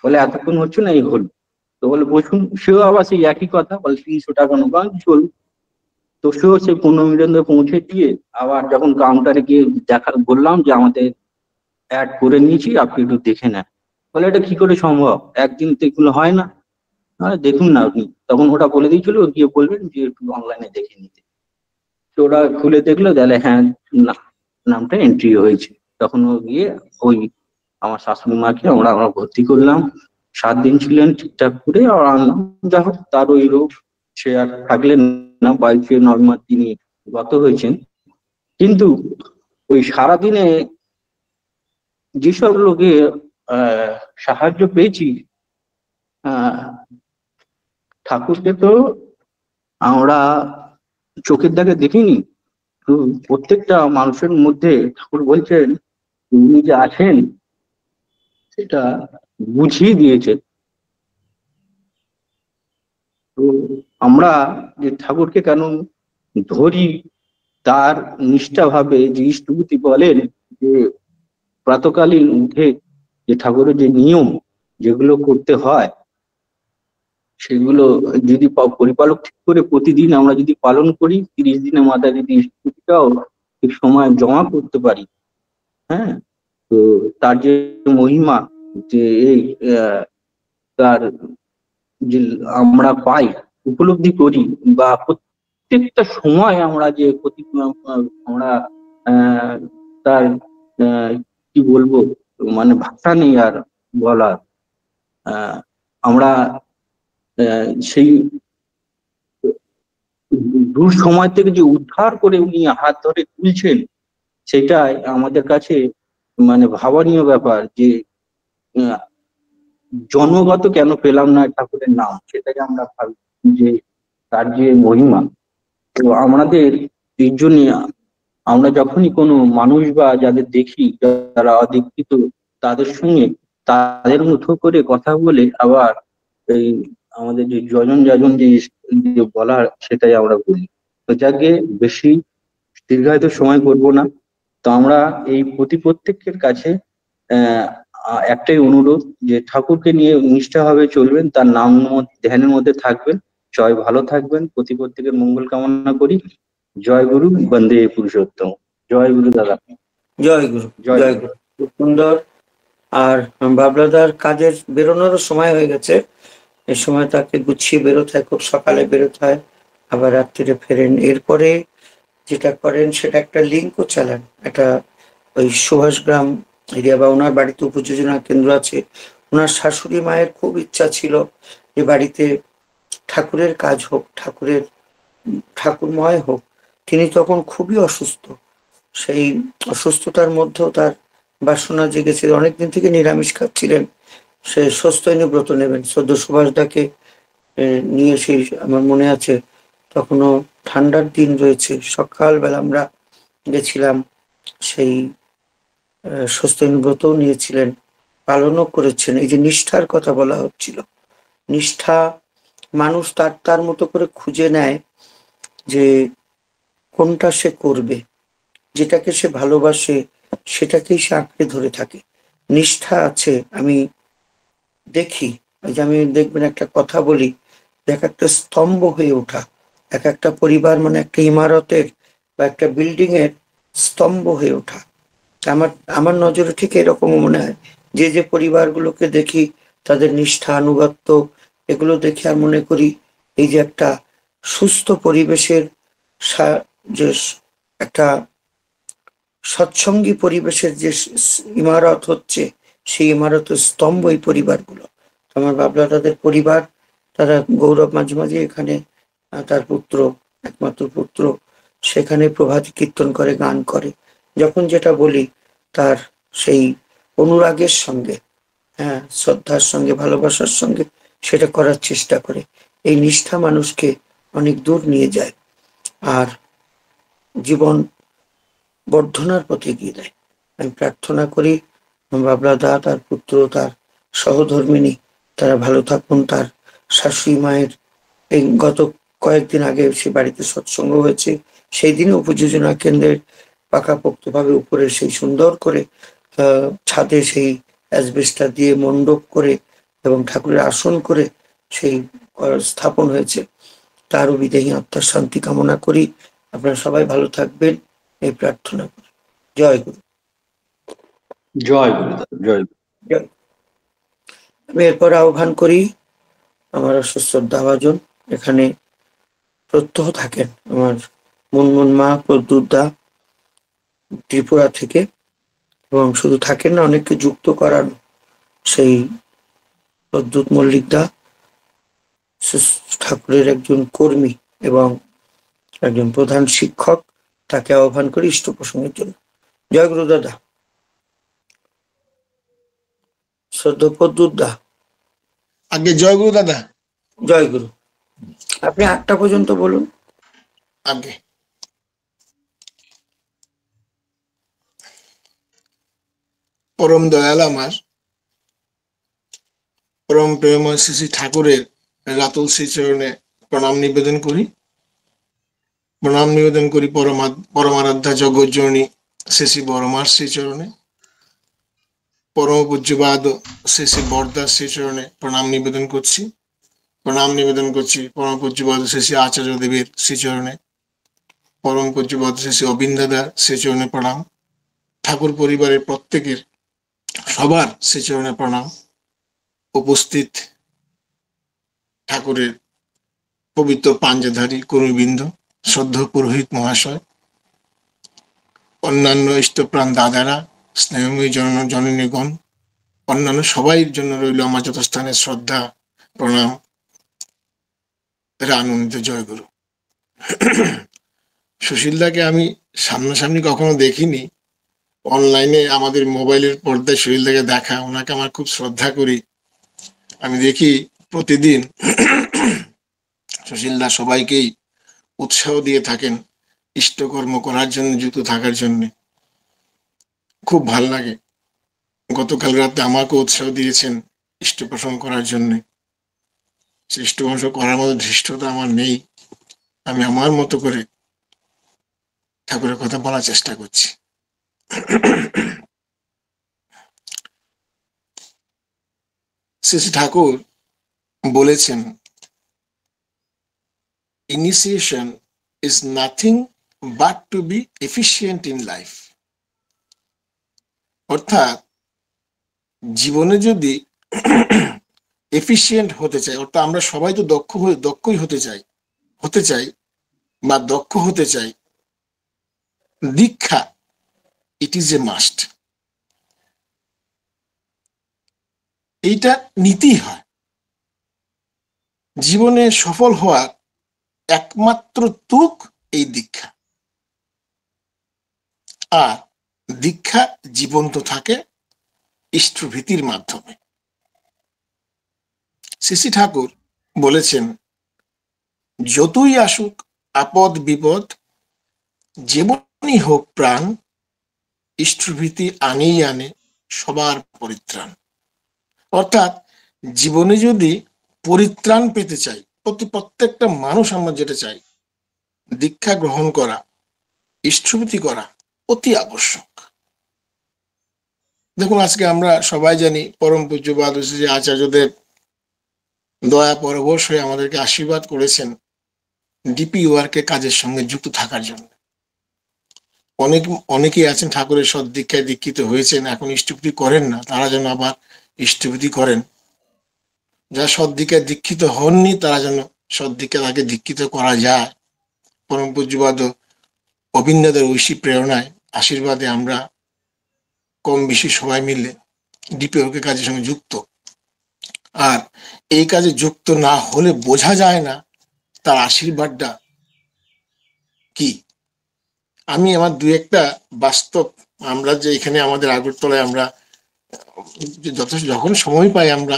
বলে এতক্ষণ হচ্ছে না, এই হলো। তো বলে বসুন, সেও আবার সেই একই কথা, বলে 300 টাকা নেবো। আমি চলুন। তো সেও সেই 15 মিনিটের মধ্যে পৌঁছে দিয়ে, আবার যখন কাউন্টারে গিয়ে দেখা বললাম যে আমাদের অ্যাড করে নিয়েছি, আপনি একটু দেখে নেন। বলে এটা কি করে সম্ভব, একদিন তো এগুলো হয় না। দেখুন না আপনি, তখন ওটা বলে দিয়েছিল, গিয়ে বলবেন যে একটু অনলাইনে দেখে নিতে। তো ওরা খুলে দেখলো, তাহলে হ্যাঁ, না, নামটা এন্ট্রি হয়েছে। তখন ও গিয়ে ওই আমার শাশুড়ি মাকে আমরা ভর্তি করলাম। 7 দিন ছিলেন, ঠিকঠাক করে আর আনলাম। যাই হোক, তার ওই রোগ, সে আর থাকলেন না, 22 নভেম্বর তিনি গত হয়েছেন। কিন্তু ওই সারাদিনে যেসব লোকে আহ সাহায্য পেয়েছি, আহ ঠাকুরকে তো আমরা চোখের দেখে দেখিনি। তো প্রত্যেকটা মানুষের মধ্যে ঠাকুর বলছেন উনি যে আছেন সেটা বুঝিয়ে দিয়েছে। তো আমরা যে ঠাকুরকে কেন ধরি, তার নিষ্ঠা ভাবে যে স্থুতি বলেন, যে প্রাতকালীন উঠে যে ঠাকুরের যে নিয়ম যেগুলো করতে হয়, সেগুলো যদি পরিপালক ঠিক করে প্রতিদিন আমরা যদি পালন করি, 30 দিনের মাথায় যদি স্থুতিটাও ঠিক সময় জমা করতে পারি, হ্যাঁ, তো তার যে মহিমা, যে এই তার যে আমরা পাই, উপলব্ধি করি, বা প্রত্যেকটা সময় আমরা যে আমরা আহ তার আহ কি বলবো, মানে ভাষা নেই আর বলার। আহ আমরা সেই দূর সময় থেকে যে উদ্ধার করে উনি হাত ধরে তুলছেন, সেটাই আমাদের কাছে মানে ভাবনীয় ব্যাপার। যে আহ, জন্মগত কেন পেলাম না ঠাকুরের নাম, সেটাই আমরা ভাবি, যে তার যে মহিমা। তো আমাদের এই জন্য আমরা যখনই কোনো মানুষ বা যাদের দেখি যারা অদীক্ষিত, তাদের সঙ্গে তাদের মতো করে কথা বলে, আবার এই আমাদের যে যজন যাজন যে বলার, সেটাই আমরা বলি। তো যাকে বেশি দীর্ঘায়িত সময় করব না। তো আমরা এই প্রত্যেকের কাছে একটাই অনুরোধ, যে ঠাকুরকে নিয়ে নিষ্ঠাভাবে চলবেন, তার নাম ধ্যানের মধ্যে থাকবেন। সবাই ভালো থাকবেন, প্রত্যেকের মঙ্গল কামনা করি। জয় গুরু, বন্দে পুরুষোত্তম। জয় গুরু দাদা। জয় গুরু। জয় জয় গুরু। খুব সুন্দর। আর বাবলাদার কাজের বেরোনোরও সময় হয়ে গেছে। এই সময় তাকে গুছিয়ে বেরোতে হয়, খুব সকালে বেরোতে হয়, আবার রাত্রিরে ফেরেন। এরপরে যেটা করেন সেটা একটা লিঙ্কও চালান, একটা ওই সুভাষগ্রাম এরিয়া বা ওনার বাড়িতে উপযোজনা কেন্দ্র আছে। ওনার শাশুড়ি মায়ের খুব ইচ্ছা ছিল যে বাড়িতে ঠাকুরের কাজ হোক, ঠাকুরময় হোক। তিনি তখন খুবই অসুস্থ। সেই অসুস্থতার মধ্যেও তার বাসনা জেগেছিল, অনেকদিন থেকে নিরামিষ খাচ্ছিলেন। সে স্বস্তিনী ব্রত নেবেন, সদ্য সুভাষদাকে নিয়ে, সেই আমার মনে আছে তখনও ঠান্ডার দিন রয়েছে, সকালবেলা আমরা গেছিলাম। সেই স্বস্তিনী ব্রতও নিয়েছিলেন, পালনও করেছেন। এই যে নিষ্ঠার কথা বলা হচ্ছিল, নিষ্ঠা মানুষ তার তার মতো করে খুঁজে নেয়। যে কোনটা সে করবে, যেটাকে সে ভালোবাসে সেটাকেই সে আঁকড়ে ধরে থাকে। নিষ্ঠা আছে। আমি দেখি, এই যে আমি দেখবেন একটা কথা বলি, এক একটা স্তম্ভ হয়ে ওঠা, এক একটা পরিবার মানে একটা ইমারতের বা একটা বিল্ডিং এর স্তম্ভ হয়ে ওঠা। আমার আমার নজরে ঠিক এরকম মনে হয়, যে যে পরিবারগুলোকে দেখি তাদের নিষ্ঠা আনুগত্য এগুলো দেখে আর মনে করি এই যে একটা সুস্থ পরিবেশের যে একটা সৎসঙ্গী পরিবেশের যে ইমারত হচ্ছে, সেই ইমারতের স্তম্ভ এই পরিবারগুলো। আমার বাবলা তাদের পরিবার, তারা গৌরব মাঝে মাঝে এখানে তার পুত্র, একমাত্র পুত্র, সেখানে প্রভাত কীর্তন করে, গান করে। যখন যেটা বলি তার সেই অনুরাগের সঙ্গে, হ্যাঁ, শ্রদ্ধার সঙ্গে, ভালোবাসার সঙ্গে সেটা করার চেষ্টা করে। এই নিষ্ঠা মানুষকে অনেক দূর নিয়ে যায় আর জীবন বর্ধনার পথে এগিয়ে দেয়। আমি প্রার্থনা করি বাবলা দা, তার পুত্র, তার সহধর্মিনী তারা ভালো থাকুন। তার শাশুড়ি মায়ের এই গত কয়েকদিন আগে সে বাড়িতে সৎসঙ্গ হয়েছে, সেই দিনে উপযোজনা কেন্দ্রের পাকাপোক্তভাবে উপরে সেই সুন্দর করে ছাদে সেই অ্যাসবেস্টার দিয়ে মণ্ডপ করে এবং ঠাকুরের আসন করে সেই স্থাপন হয়েছে। তারও বিদেহী আত্মার শান্তি কামনা করি। আপনারা সবাই ভালো থাকবেন এই প্রার্থনা করি। জয় গুরু। জয় গুরুদেব, জয় গুরু। জয়। আমি এরপর আহ্বান করি আমার শ্রদ্ধাভাজন এখানে প্রত্যহ থাকেন আমার মুনমুন মা প্রদ্যুৎ দা ত্রিপুরা থেকে, এবং শুধু থাকেন না, অনেককে যুক্ত করান সেই প্রদ্যুৎ মল্লিক দা, ঠাকুরের একজন কর্মী এবং একজন প্রধান শিক্ষক। তাকে আহ্বান করি ইষ্ট প্রসঙ্গের জন্য। জয় গুরু দাদা। শ্রদ্ধা প্রদ্যুৎ দা। আগে জয় গুরু দাদা। জয় গুরু। আপনি 8টা পর্যন্ত বলুন। আগে পরম দয়াল আমার পরম প্রেমময় শ্রী শ্রী ঠাকুরের রাতুল শ্রীচরণে প্রণাম নিবেদন করি। প্রণাম নিবেদন করি পরমারাধ্যা জগজ্জননী শ্রী শ্রী বড়মার শ্রীচরণে, পরম পূজ্যবাদ শ্রী শ্রী বরদার শ্রীচরণে প্রণাম নিবেদন করছি। প্রণাম নিবেদন করছি পরম পূজ্যবাদ শ্রী শ্রী আচার্য দেবের শ্রীচরণে, পরম পূজ্যবাদ শ্রী শ্রী অবিন্দাদার শ্রীচরণে প্রণাম। ঠাকুর পরিবারের প্রত্যেকের সবার শ্রীচরণে প্রণাম। উপস্থিত ঠাকুরের পবিত্র পাঞ্জাধারী কর্মীবৃন্দ, শ্রদ্ধা পুরোহিত মহাশয়, অন্যান্য ইষ্টপ্রাণ দাদারা, স্নেহময়ী জননীগণ, অন্যান্য সবাই জন্য রইল আমার যথাস্থানে শ্রদ্ধা প্রণাম। আনন্দিত। জয় গুরু। সুশীলদাকে আমি সামনাসামনি কখনো দেখিনি, অনলাইনে আমাদের মোবাইলের পর্দায় সুশীলদাকে দেখা। ওনাকে আমার খুব শ্রদ্ধা করি। আমি দেখি প্রতিদিন সুশীলদা সবাইকেই উৎসাহ দিয়ে থাকেন ইষ্টকর্ম করার জন্য, যুক্ত থাকার জন্য। খুব ভাল লাগে। গতকাল রাতে আমাকে উৎসাহ দিয়েছেন ইষ্ট প্রসঙ্গ করার জন্য। ইষ্ট প্রসঙ্গ করার মতো ধৃষ্টতা আমার নেই। আমি আমার মতো করে ঠাকুরের কথা বলার চেষ্টা করছি। শ্রী শ্রী ঠাকুর বলেছেন, initiation is nothing but to be efficient in life. অর্থাৎ জীবনে যদি এফিশিয়েন্ট হতে চাই, অর্থাৎ আমরা সবাই তো দক্ষই হতে চাই বা দক্ষ হতে চাই, দীক্ষা ইট ইজ এ মাস্ট। এইটা নিতেই হয়। জীবনে সফল হওয়ার একমাত্র তুক এই দীক্ষা। আর দীক্ষা জীবন্ত থাকে ইষ্টভীতির মাধ্যমে। শ্রী শ্রী ঠাকুর বলেছেন, যতই আসুক আপদ বিপদ, যেমনই হোক প্রাণ, ইষ্টভীতি আনেই আনে সবার পরিত্রাণ। অর্থাৎ জীবনে যদি পরিত্রাণ পেতে চাই, প্রত্যেকটা মানুষ আমরা যেটা চাই, দীক্ষা গ্রহণ করা, ইষ্টভূতি করা অতি আবশ্যক। দেখুন, আজকে আমরা সবাই জানি পরম পূজ্যপাদ শ্রী আচার্যদেব দয়া পরবশ হয়ে আমাদেরকে আশীর্বাদ করেছেন ডিপি ওয়ার্কের কাজের সঙ্গে যুক্ত থাকার জন্য। অনেকেই আছেন ঠাকুরের সদ্দীক্ষায় দীক্ষিত হয়েছেন, এখন ইষ্টভূতি করেন না, তারা যেন আবার ইষ্টভূতি করেন। যারা সদ্দীক্ষায় দীক্ষিত হননি তারা যেন সদ্দীক্ষা তাকে দীক্ষিত করা যায়। পরম পূজ্যপাদ অবিন্দাদের ঐশী প্রেরণায় আশীর্বাদে আমরা কম বেশি সবাই মিলে ডিপি ওয়ার্কের কাজের সঙ্গে যুক্ত। আর এই কাজে যুক্ত না হলে বোঝা যায় না তার আশীর্বাদটা কি। আমি আমার দু একটা বাস্তব, আমরা যে এখানে আমাদের আগরতলায় আমরা যখন সময় পাই আমরা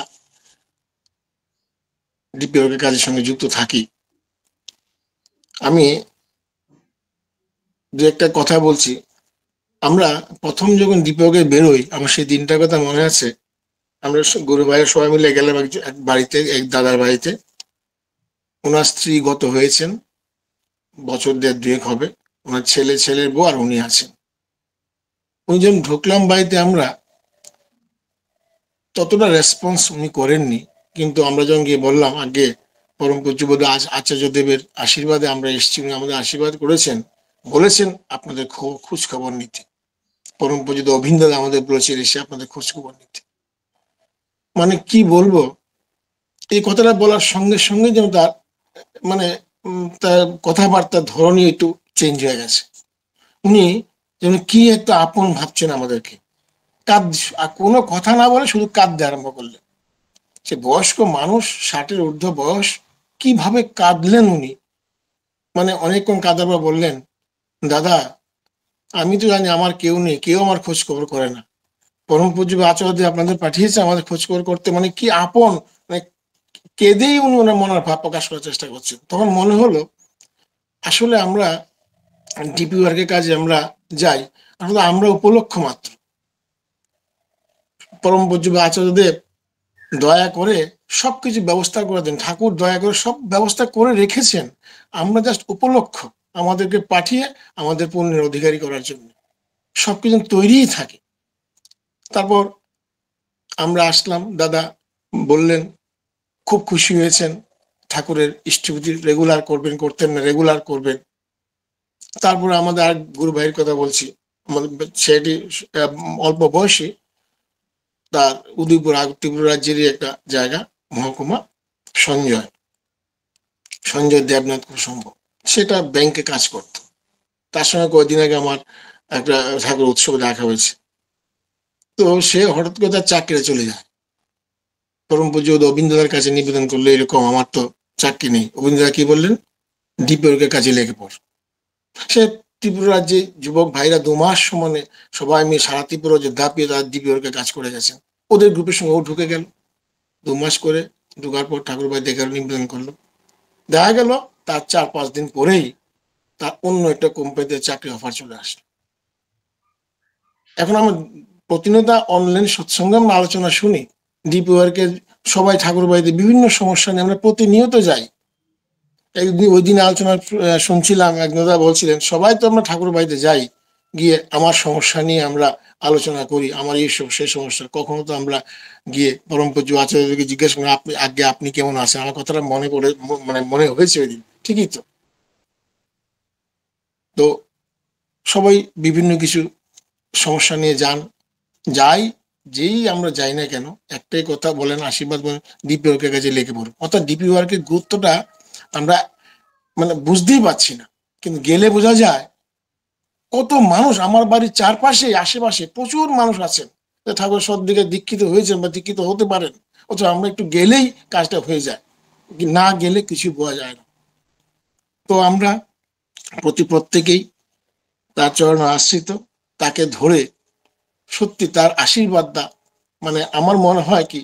ডিপি ওয়ার্কের কাজের সঙ্গে যুক্ত থাকি। আমি দু একটা কথা বলছি। আমরা প্রথম যখন ডিপি ওয়ার্কে বেরোই, আমার সেই দিনটার কথা মনে আছে। আমরা গুরু ভাইয়ের সবাই মিলে গেলাম এক বাড়িতে, এক দাদার বাড়িতে। ওনার স্ত্রী গত হয়েছেন, বছর দেড় দুয়েক হবে। ওনার ছেলের বউ আর উনি আছেন। উনি যখন ঢুকলাম বাড়িতে, আমরা ততটা রেসপন্স উনি করেননি, কিন্তু আমরা যখন গিয়ে বললাম আগে পরম পূজ্যপাদ আচার্যদেবের আশীর্বাদে আমরা এসেছি, উনি আমাদের আশীর্বাদ করেছেন, বলেছেন আপনাদের খোঁজ খবর নিতে। পরম পূজ্য অভিনন্দন আমাদের বলেছেন এসে আপনাদের খোঁজ খবর নিতে। মানে কি বলবো, এই কথাটা বলার সঙ্গে সঙ্গে যেন তার মানে তার কথাবার্তার ধরনই একটু চেঞ্জ হয়ে গেছে। উনি যেন কি একটা আপন ভাবছেন আমাদেরকে। কোনো কথা না বলে শুধু কাঁদতে আরম্ভ করলেন। সে বয়স্ক মানুষ, 60-এর ঊর্ধ্ব বয়স, কিভাবে কাঁদলেন উনি। মানে অনেকক্ষণ কাঁদার পর বললেন, দাদা আমি তো জানি আমার কেউ নেই, কেউ আমার খোঁজ খবর করে না, পরম পূজ্য আচার্য আপনাদের পাঠিয়েছে আমাদের খোঁজ খবর করতে। মানে কি আপন, মানে কেঁদেই উনি ওনার মনের ভাব প্রকাশ করার চেষ্টা করছেন। তখন মনে হলো আসলে আমরা ডিপি ওয়ার্কের কাজে আমরা যাই, আসলে আমরা উপলক্ষ মাত্র। পরম পূজ্য আচার্যদেব দয়া করে সবকিছু ব্যবস্থা করে দেন, ঠাকুর দয়া করে সব ব্যবস্থা করে রেখেছেন। আমরা জাস্ট উপলক্ষ, আমাদেরকে পাঠিয়ে আমাদের পুণ্যের অধিকারী করার জন্য সবকিছু তৈরিই থাকে। তারপর আমরা আসলাম, দাদা বললেন খুব খুশি হয়েছেন, ঠাকুরের ইষ্টভূতি রেগুলার করবেন, করতেন না রেগুলার করবেন। তারপরে আমাদের আর গুরু ভাইয়ের কথা বলছি, আমাদের ছেলেটি অল্প বয়সী, তার উদয়পুর ত্রিপুরা রাজ্যেরই একটা জায়গা, মহকুমা সঞ্জয় দেবনাথ কুসুম্ব, সেটা ব্যাংকে কাজ করত। তার সঙ্গে কয়েকদিন আগে আমার একটা ঠাকুর উৎসবে দেখা হয়েছে। তো সে হঠাৎ করে তার চাকরিতে চলে যায়। পরম পূজ্য অবিন্দদার কাছে নিবেদন করলো, এরকম আমার তো চাকরি নেই। অবিন্দদা কি বললেন, ডিপি ওয়ার্কের কাজে লেগে পড়। সে ত্রিপুরা রাজ্যে যুবক ভাইরা 2 মাস সমানে সবাই মিলে সারা ত্রিপুরা যে দাপিয়ে তার ডিপি ওয়ার্কের কাজ করে গেছেন। ওদের গ্রুপের সঙ্গে ও ঢুকে গেল। 2 মাস করে ঢুকার পর ঠাকুর ভাই দেখার নিবেদন করলো। দেখা গেল তার 4-5 দিন পরেই তার অন্য একটা কোম্পানিতে চাকরি অফার চলে আসলো। এখন আমরা প্রতিনিয়ত অনলাইন সৎসঙ্গে আমরা আলোচনা শুনি, ডিপি ওয়ার্কের সবাই ঠাকুর বাড়িতে বিভিন্ন সমস্যা নিয়ে আমরা প্রতিনিয়ত যাই। একদিন ওই দিন আলোচনা শুনছিলাম, এক দাদা বলছিলেন সবাই তো আমরা ঠাকুর বাড়িতে যাই, গিয়ে আমার সমস্যা নিয়ে আমরা আলোচনা করি, আমার এই সেই সমস্যা। কখনো তো আমরা গিয়ে পরম পূজ্য আচার্যকে জিজ্ঞেস করি আপনি কেমন আছেন। আমার কথাটা মনে হয়েছে ওই দিন, ঠিকই তো। তো সবাই বিভিন্ন কিছু সমস্যা নিয়ে যাই, যেই আমরা যাই না কেন একটাই কথা বলেন, আশীর্বাদ বলেন, ডিপি ওয়ার্কের কাছে লেগে পড়ো। অর্থাৎ ডিপি ওয়ার্কের গুরুত্বটা আমরা বুঝতেই পারছি না, কিন্তু গেলে বোঝা যায় কত মানুষ। আমার বাড়ির চারপাশে আশেপাশে প্রচুর মানুষ আছেন ঠাকুর সদ্দিকে দীক্ষিত হয়েছেন বা দীক্ষিত হতে পারেন, অথচ আমরা একটু গেলেই কাজটা হয়ে যায়, না গেলে কিছু বোঝা যায় না। তো আমরা প্রত্যেকেই তার চরণে আশ্রিত, তাকে ধরে সত্যি তার আশীর্বাদটা, আমার মনে হয় কি,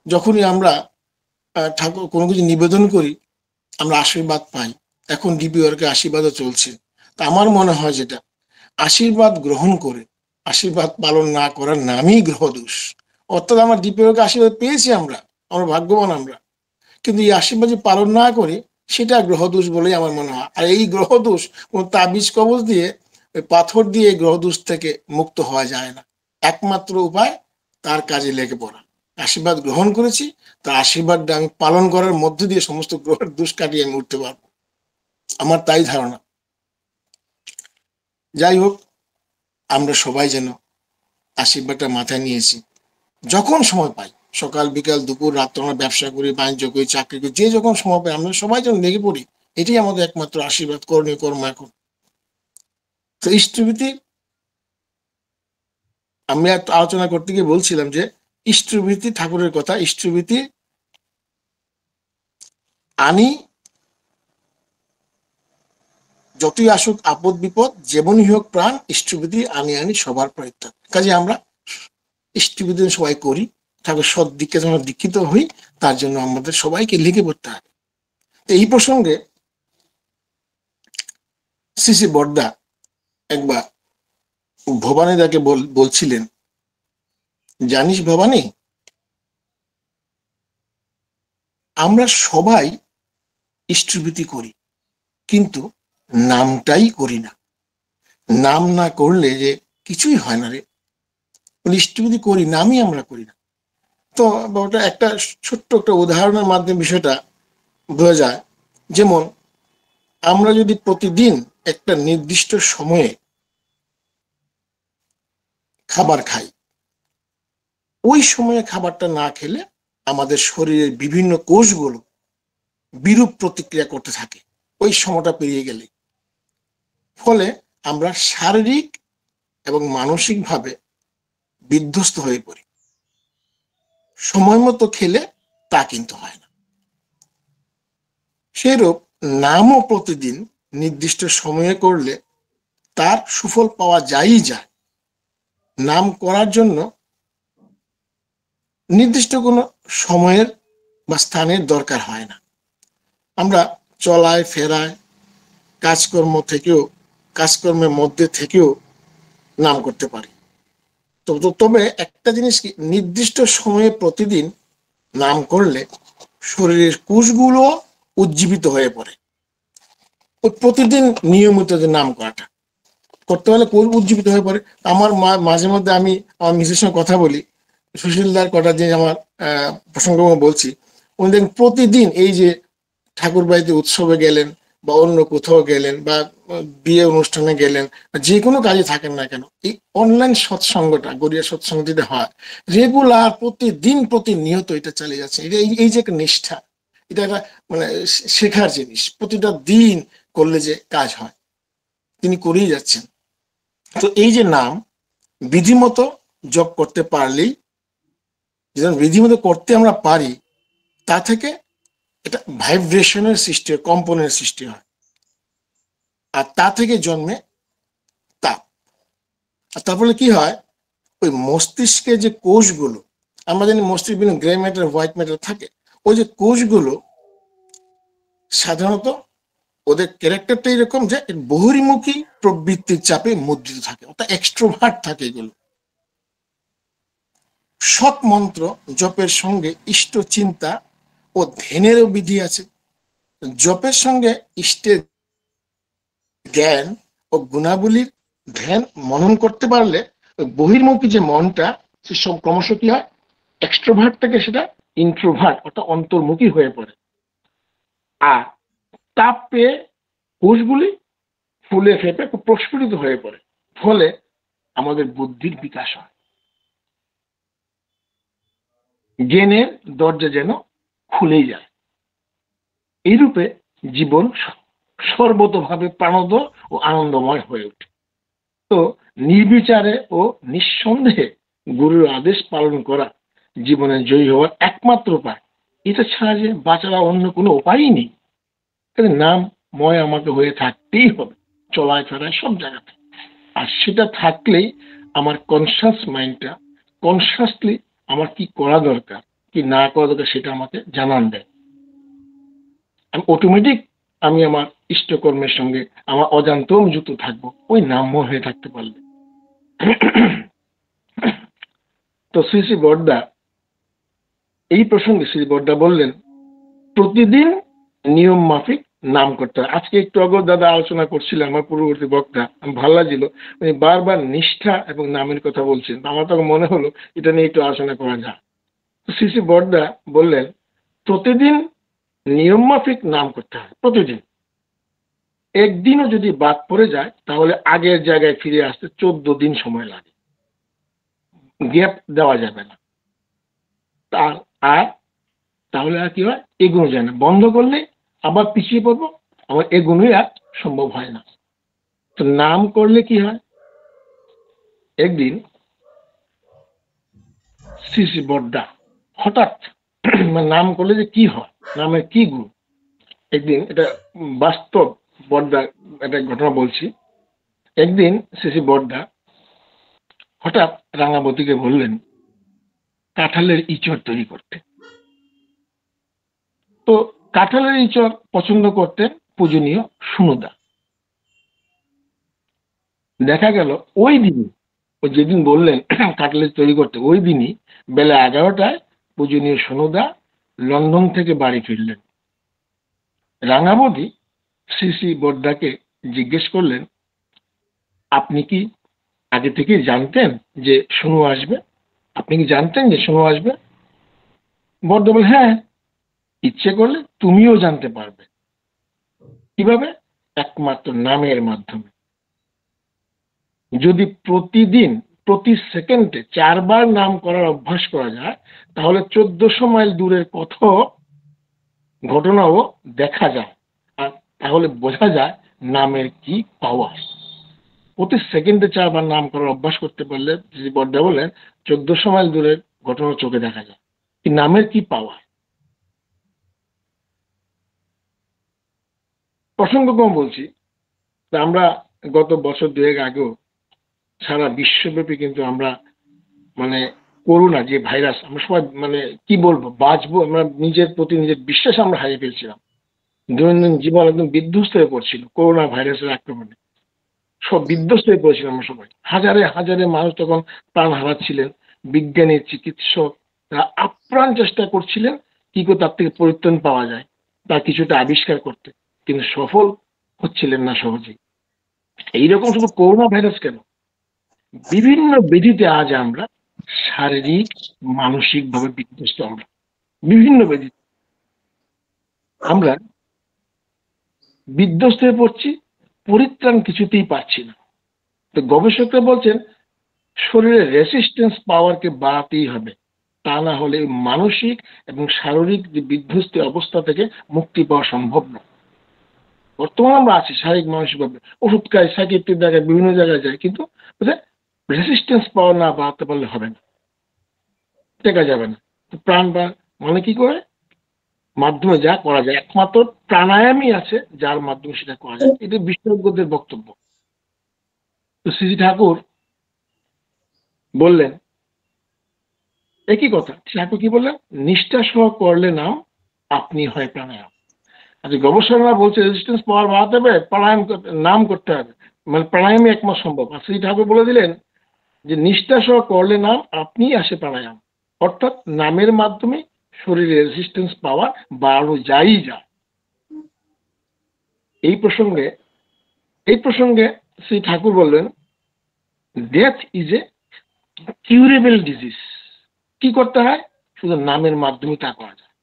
যখনই আমরা ঠাকুর কোনো কিছু নিবেদন করি আমরা আশীর্বাদ পাই। এখন ডিপি ওয়ার্কের আশীর্বাদও চলছে। তা আমার মনে হয় যেটা আশীর্বাদ গ্রহণ করে আশীর্বাদ পালন না করার নামই গ্রহদোষ। অর্থাৎ আমরা ডিপি ওয়ার্কের আশীর্বাদ পেয়েছি, আমরা ভাগ্যবান আমরা, কিন্তু এই আশীর্বাদ যে পালন না করি সেটা গ্রহদোষ বলেই আমার মনে হয়। আর এই গ্রহদোষ কোন তাবিজ কবজ দিয়ে, ওই পাথর দিয়ে গ্রহদোষ থেকে মুক্ত হওয়া যায় না। একমাত্র উপায় তার কাজে লেগে পড়া। আশীর্বাদ গ্রহণ করেছি, তার আশীর্বাদটা আমি পালন করার মধ্য দিয়ে সমস্ত গ্রহের দোষ কাটিয়ে আমি উঠতে পারবো, আমার তাই ধারণা। যাই হোক, আমরা সবাই যেন আশীর্বাদটা মাথায় নিয়েছি, যখন সময় পাই, সকাল বিকাল দুপুর রাত, আমরা ব্যবসা করি, বাণিজ্য করি, চাকরি করি, যে যখন সময় পাই আমরা সবাই যেন লেগে পড়ি। এটাই আমাদের একমাত্র আশীর্বাদ, করণীয় কর্ম এখন। তো ইষ্টভীতি আমি আলোচনা করতে গিয়ে বলছিলাম যে ইষ্টভীতি, ঠাকুরের কথা, ইষ্টভীতি আনি যতই আসুক আপদ বিপদ, যেমনই হোক প্রাণ, ইষ্টভীতি আনি আনি সবার পরিত্রাণ। কাজে আমরা ইষ্টভীতি সবাই করি, ঠাকুর সৎ দিকে যেন দীক্ষিত হই, তার জন্য আমাদের সবাইকে লেগে পড়তে হবে। এই প্রসঙ্গে শ্রী শ্রী বড়দা একবার ভবানীদাকে বলছিলেন, জানিস ভবানী, আমরা সবাই ইষ্টভীতি করি, কিন্তু নামটাই করি না। নাম না করলে যে কিছুই হয় না রে। ইষ্টভীতি করি, নামই আমরা করি না। তো ওটা একটা ছোট্ট একটা উদাহরণের মাধ্যমে বিষয়টা বোঝা যায়। যেমন আমরা যদি প্রতিদিন একটা নির্দিষ্ট সময়ে খাবার খাই, ওই সময়ে খাবারটা না খেলে আমাদের শরীরের বিভিন্ন কোষগুলো বিরূপ প্রতিক্রিয়া করতে থাকে ওই সময়টা পেরিয়ে গেলে। ফলে আমরা শারীরিক এবং মানসিকভাবে বিধ্বস্ত হয়ে পড়ি। সময় মতো খেলে তা কিন্তু হয় না। সেরূপ নামও প্রতিদিন নির্দিষ্ট সময়ে করলে তার সুফল পাওয়া যায়ই যায়। নাম করার জন্য নির্দিষ্ট কোনো সময়ের বা স্থানের দরকার হয় না। আমরা চলায় ফেরায়, কাজকর্মের মধ্যে থেকেও নাম করতে পারি। তবে একটা জিনিস কি, নির্দিষ্ট সময়ে প্রতিদিন নাম করলে শরীরের কোষগুলো উজ্জীবিত হয়ে পড়ে। ওই প্রতিদিন নিয়মিত যে নাম করাটা করতে হলে কোষ উজ্জীবিত হয়ে পড়ে। আমার মাঝে মধ্যে আমি আমার মিসের সঙ্গে কথা বলি, সুশীলদার কটা যে আমার প্রসঙ্গ বলছি, উনি দেখেন প্রতিদিন এই যে ঠাকুর বাড়িতে উৎসবে গেলেন বা অন্য কোথাও গেলেন বা বিয়ে অনুষ্ঠানে গেলেন, যে কোনো কাজে থাকেন না কেন, এই অনলাইন সৎসঙ্গটা, গড়িয়া সৎসঙ্গ যদি হয় রেগুলার, প্রতিদিন প্রতিনিয়ত এটা চালিয়ে যাচ্ছে। এই যে একটা নিষ্ঠা, এটা একটা মানে শেখার জিনিস। প্রতিটা দিন করলে যে কাজ হয়, তিনি করেই যাচ্ছেন। তো এই যে নাম বিধিমতো জপ করতে পারলেই, যেন বিধিমতো করতে আমরা পারি, তা থেকে এটা ভাইব্রেশনের সৃষ্টি হয়, কম্পনের সৃষ্টি হয়, আর তা থেকে জন্মে তাপ। আর তারপরে কি হয়, ওই মস্তিষ্কে যে কোষগুলো, আমরা জানি মস্তিষ্ক বিভিন্ন গ্রে ম্যাটার, হোয়াইট ম্যাটার থাকে, ওই যে কোষগুলো সাধারণত ওদের ক্যারেক্টারটা এরকম যে বহির্মুখী প্রবৃত্তির চাপে মুদ্রিত থাকে, অর্থাৎ এক্সট্রোভার্ট থাকে। এগুলো সৎ মন্ত্র জপের সঙ্গে ইষ্ট চিন্তা ও ধ্যানেরও বিধি আছে। জপের সঙ্গে ইষ্টের জ্ঞান ও গুণাবলীর ধ্যান মনন করতে পারলে বহির্মুখী যে মনটা, সে সব ক্রমশ কি হয়, এক্সট্রোভার্ট থেকে সেটা ইন্ট্রোভার্ট অর্থাৎ অন্তর্মুখী হয়ে পড়ে। আর তাপ পেয়ে কোষগুলি ফুলে ফেপে প্রস্ফুটিত হয়ে পড়ে। ফলে আমাদের বুদ্ধির বিকাশ হয়, জ্ঞানের দরজা যেন খুলেই যায়। এইরূপে জীবন সর্বতভাবে প্রাণোদ ও আনন্দময় হয়ে ওঠে। তো নির্বিচারে ও নিঃসন্দেহে গুরুর আদেশ পালন করা জীবনে জয়ী হওয়ার একমাত্র উপায়। এটা ছাড়া যে বাঁচার অন্য কোনো উপায়ই নেই। নাম ময় আমাকে হয়ে থাকতেই হবে, চলায় ফেরায় সব জায়গাতে। আর সেটা থাকলেই আমার কনসাস মাইন্ডটা কনসাসলি আমার কি করা দরকার, কি না করা দরকার, সেটা আমাকে জানান দেয়। আমি অটোমেটিক আমি আমার ইষ্টকর্মের সঙ্গে আমার অজান্তেও যুক্ত থাকবো, ওই নামময় হয়ে থাকতে পারলে। তো শ্রী শ্রী বড়দা এই প্রসঙ্গে শ্রী বড়দা বললেন, প্রতিদিন নিয়ম মাফিক নাম করতে হয়। আজকে একটু আগে দাদা আলোচনা করছিলেন, আমার পূর্ববর্তী বক্তা, ভালো লাগছিল, উনি বারবার নিষ্ঠা এবং নামের কথা বলছেন। আমার তখন মনে হলো এটা নিয়ে একটু আলোচনা করা যায়। শ্রী বড়দা বললেন প্রতিদিন নিয়ম মাফিক নাম করতে হয়, প্রতিদিন। একদিনও যদি বাদ পড়ে যায় তাহলে আগের জায়গায় ফিরে আসতে 14 দিন সময় লাগে, গ্যাপ দেওয়া যাবে না। তার আর তাহলে আর কি হয়, এগোনো যায় না। বন্ধ করলে আবার পিছিয়ে পড়বো, আমার এগোনোই আর সম্ভব হয় না। তো নাম করলে কি হয়, একদিন শ্রী বড়দা হঠাৎ নাম করলে যে কি হয়, নামের কি গুণ, একদিন এটা বাস্তব বড়দা একটা ঘটনা বলছি। একদিন শ্রী বড়দা হঠাৎ রাঙাবতীকে বললেন কাঁঠালের ইঁচড় তৈরি করতে। তো কাঁঠালের ইঁচড় পছন্দ করতেন পূজনীয় সুনদা। দেখা গেল ওই দিনই, ও যেদিন বললেন কাঁঠালের তৈরি করতে, ওই দিনই বেলা 11টায় পূজনীয় সুনদা লন্ডন থেকে বাড়ি ফিরলেন। রাঙাবতী শ্রী বড়দাকে জিজ্ঞেস করলেন, আপনি কি আগে থেকে জানতেন যে সোনু আসবে? আপনি কি জানতেন যে সোনু আসবে? বড়দা বলে, হ্যাঁ, ইচ্ছে করলে তুমিও জানতে পারবে। কিভাবে? একমাত্র নামের মাধ্যমে। যদি প্রতিদিন প্রতি সেকেন্ডে 4 বার নাম করার অভ্যাস করা যায় তাহলে 1400 মাইল দূরের কত ঘটনাও দেখা যায়, আর তাহলে বোঝা যায় নামের কি পাওয়ার। প্রতি সেকেন্ডে 4 বার নাম করার অভ্যাস করতে পারলে, যদি বড়দা বলেন 1400 মাইল দূরের ঘটনা চোখে দেখা যায়, কি নামের কি পাওয়ার। প্রসঙ্গক্রম বলছি, আমরা গত বছর 2 আগেও সারা বিশ্বব্যাপী কিন্তু আমরা মানে করোনা যে ভাইরাস, আমরা সবাই কি বলবো, বাঁচবো, আমরা নিজের প্রতি নিজের বিশ্বাস আমরা হারিয়ে ফেলছিলাম। দৈনন্দিন জীবন একদম বিধ্বস্ত হয়ে পড়ছিল করোনা ভাইরাসের আক্রমণে। সব বিধ্বস্ত হয়ে পড়েছিলাম আমরা সবাই। হাজারে হাজারে মানুষ তখন প্রাণ হারাচ্ছিলেন। বিজ্ঞানী, চিকিৎসক তারা আপ্রাণ চেষ্টা করছিলেন কি করে তার থেকে পরিত্রাণ পাওয়া যায়, তার কিছুটা আবিষ্কার করতে, কিন্তু সফল হচ্ছিলেন না সহজেই। এইরকম শুধু করোনা ভাইরাস কেন, বিভিন্ন ব্যাধিতে আজ আমরা শারীরিক মানসিক ভাবে বিধ্বস্ত। আমরা বিভিন্ন ব্যাধি আমরা বিধ্বস্ত হয়ে পড়ছি, পরিত্রাণ কিছুতেই পাচ্ছি না। তো গবেষকরা বলছেন শরীরের রেসিস্টেন্স পাওয়ারকে বাড়াতেই হবে, তা না হলে মানসিক এবং শারীরিক যে বিধ্বস্ত অবস্থা থেকে মুক্তি পাওয়া সম্ভব না। বর্তমানে আমরা আছি শারীরিক মানসিক ভাবে, ওষুধ খাই, সাইকিয়াট্রিক জায়গায়, বিভিন্ন জায়গায় যাই, কিন্তু রেসিস্টেন্স পাওয়ার না বাড়াতে পারলে হবে না, টেকা যাবে না। প্রাণ বা কি করে মাধ্যমে যা করা যায়, একমাত্র প্রাণায়ামই আছে যার মাধ্যমে সেটা করা যায়। এটা বিশেষজ্ঞদের বক্তব্য। তো শ্রী ঠাকুর বললেন একই কথা। ঠাকুর কি বললেন? নিষ্ঠা সহ করলে নাম আপনি হয় প্রাণায়াম। আচ্ছা, গবেষকরা বলছে রেজিস্ট্যান্স পাওয়ার বাড়াতে হবে, প্রাণায়াম নাম করতে হবে, প্রাণায়ামই একমাত্র সম্ভব। আর শ্রী ঠাকুর বলে দিলেন যে নিষ্ঠা সহ করলে নাম আপনি আসে প্রাণায়াম, অর্থাৎ নামের মাধ্যমে শরীরের রেজিস্ট্যান্স পাওয়ার বাড়ানো যায়। এই প্রসঙ্গে শ্রী ঠাকুর বললেন death is a curable disease. কি করতে হয়? শুধু নামের মাধ্যমে তা করা যায়।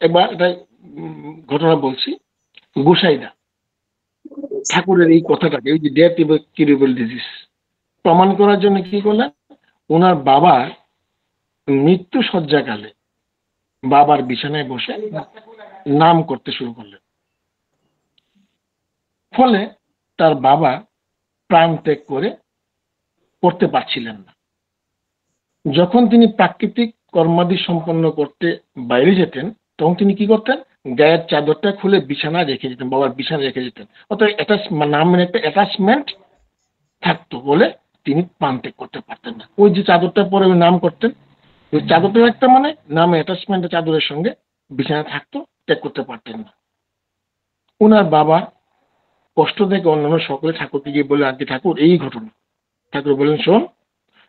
এবার এটা ঘটনা বলছি। গোসাইদা ঠাকুরের এই কথাটাকে, এই যে death is a curable disease, প্রমাণ করার জন্য কি করলেন, ওনার বাবার মৃত্যু শয্যাকালে বাবার বিছানায় বসে নাম করতে শুরু করলেন। ফলে তার বাবা প্রাণ ত্যাগ করতে পারছিলেন না। যখন তিনি প্রাকৃতিক কর্মাদি সম্পন্ন করতে বাইরে যেতেন তখন তিনি কি করতেন, গায়ের চাদরটা খুলে বিছানা রেখে যেতেন, বাবার বিছানা রেখে যেতেন। অর্থাৎ নামের একটা অ্যাটাচমেন্ট থাকতো বলে তিনি প্রাণ ত্যাগ করতে পারতেন না। ওই যে চাদরটা পরে ওই নাম করতেন, ওই চাদরটা একটা নামে অ্যাটাচমেন্ট চাদরের সঙ্গে বিছানা থাকতো, ত্যাগ করতে পারতেন না। ওনার বাবা কষ্ট থেকে অন্যান্য সকলে ঠাকুরকে গিয়ে বলে, আজকে ঠাকুর এই ঘটনা। ঠাকুর বলেন, শোন,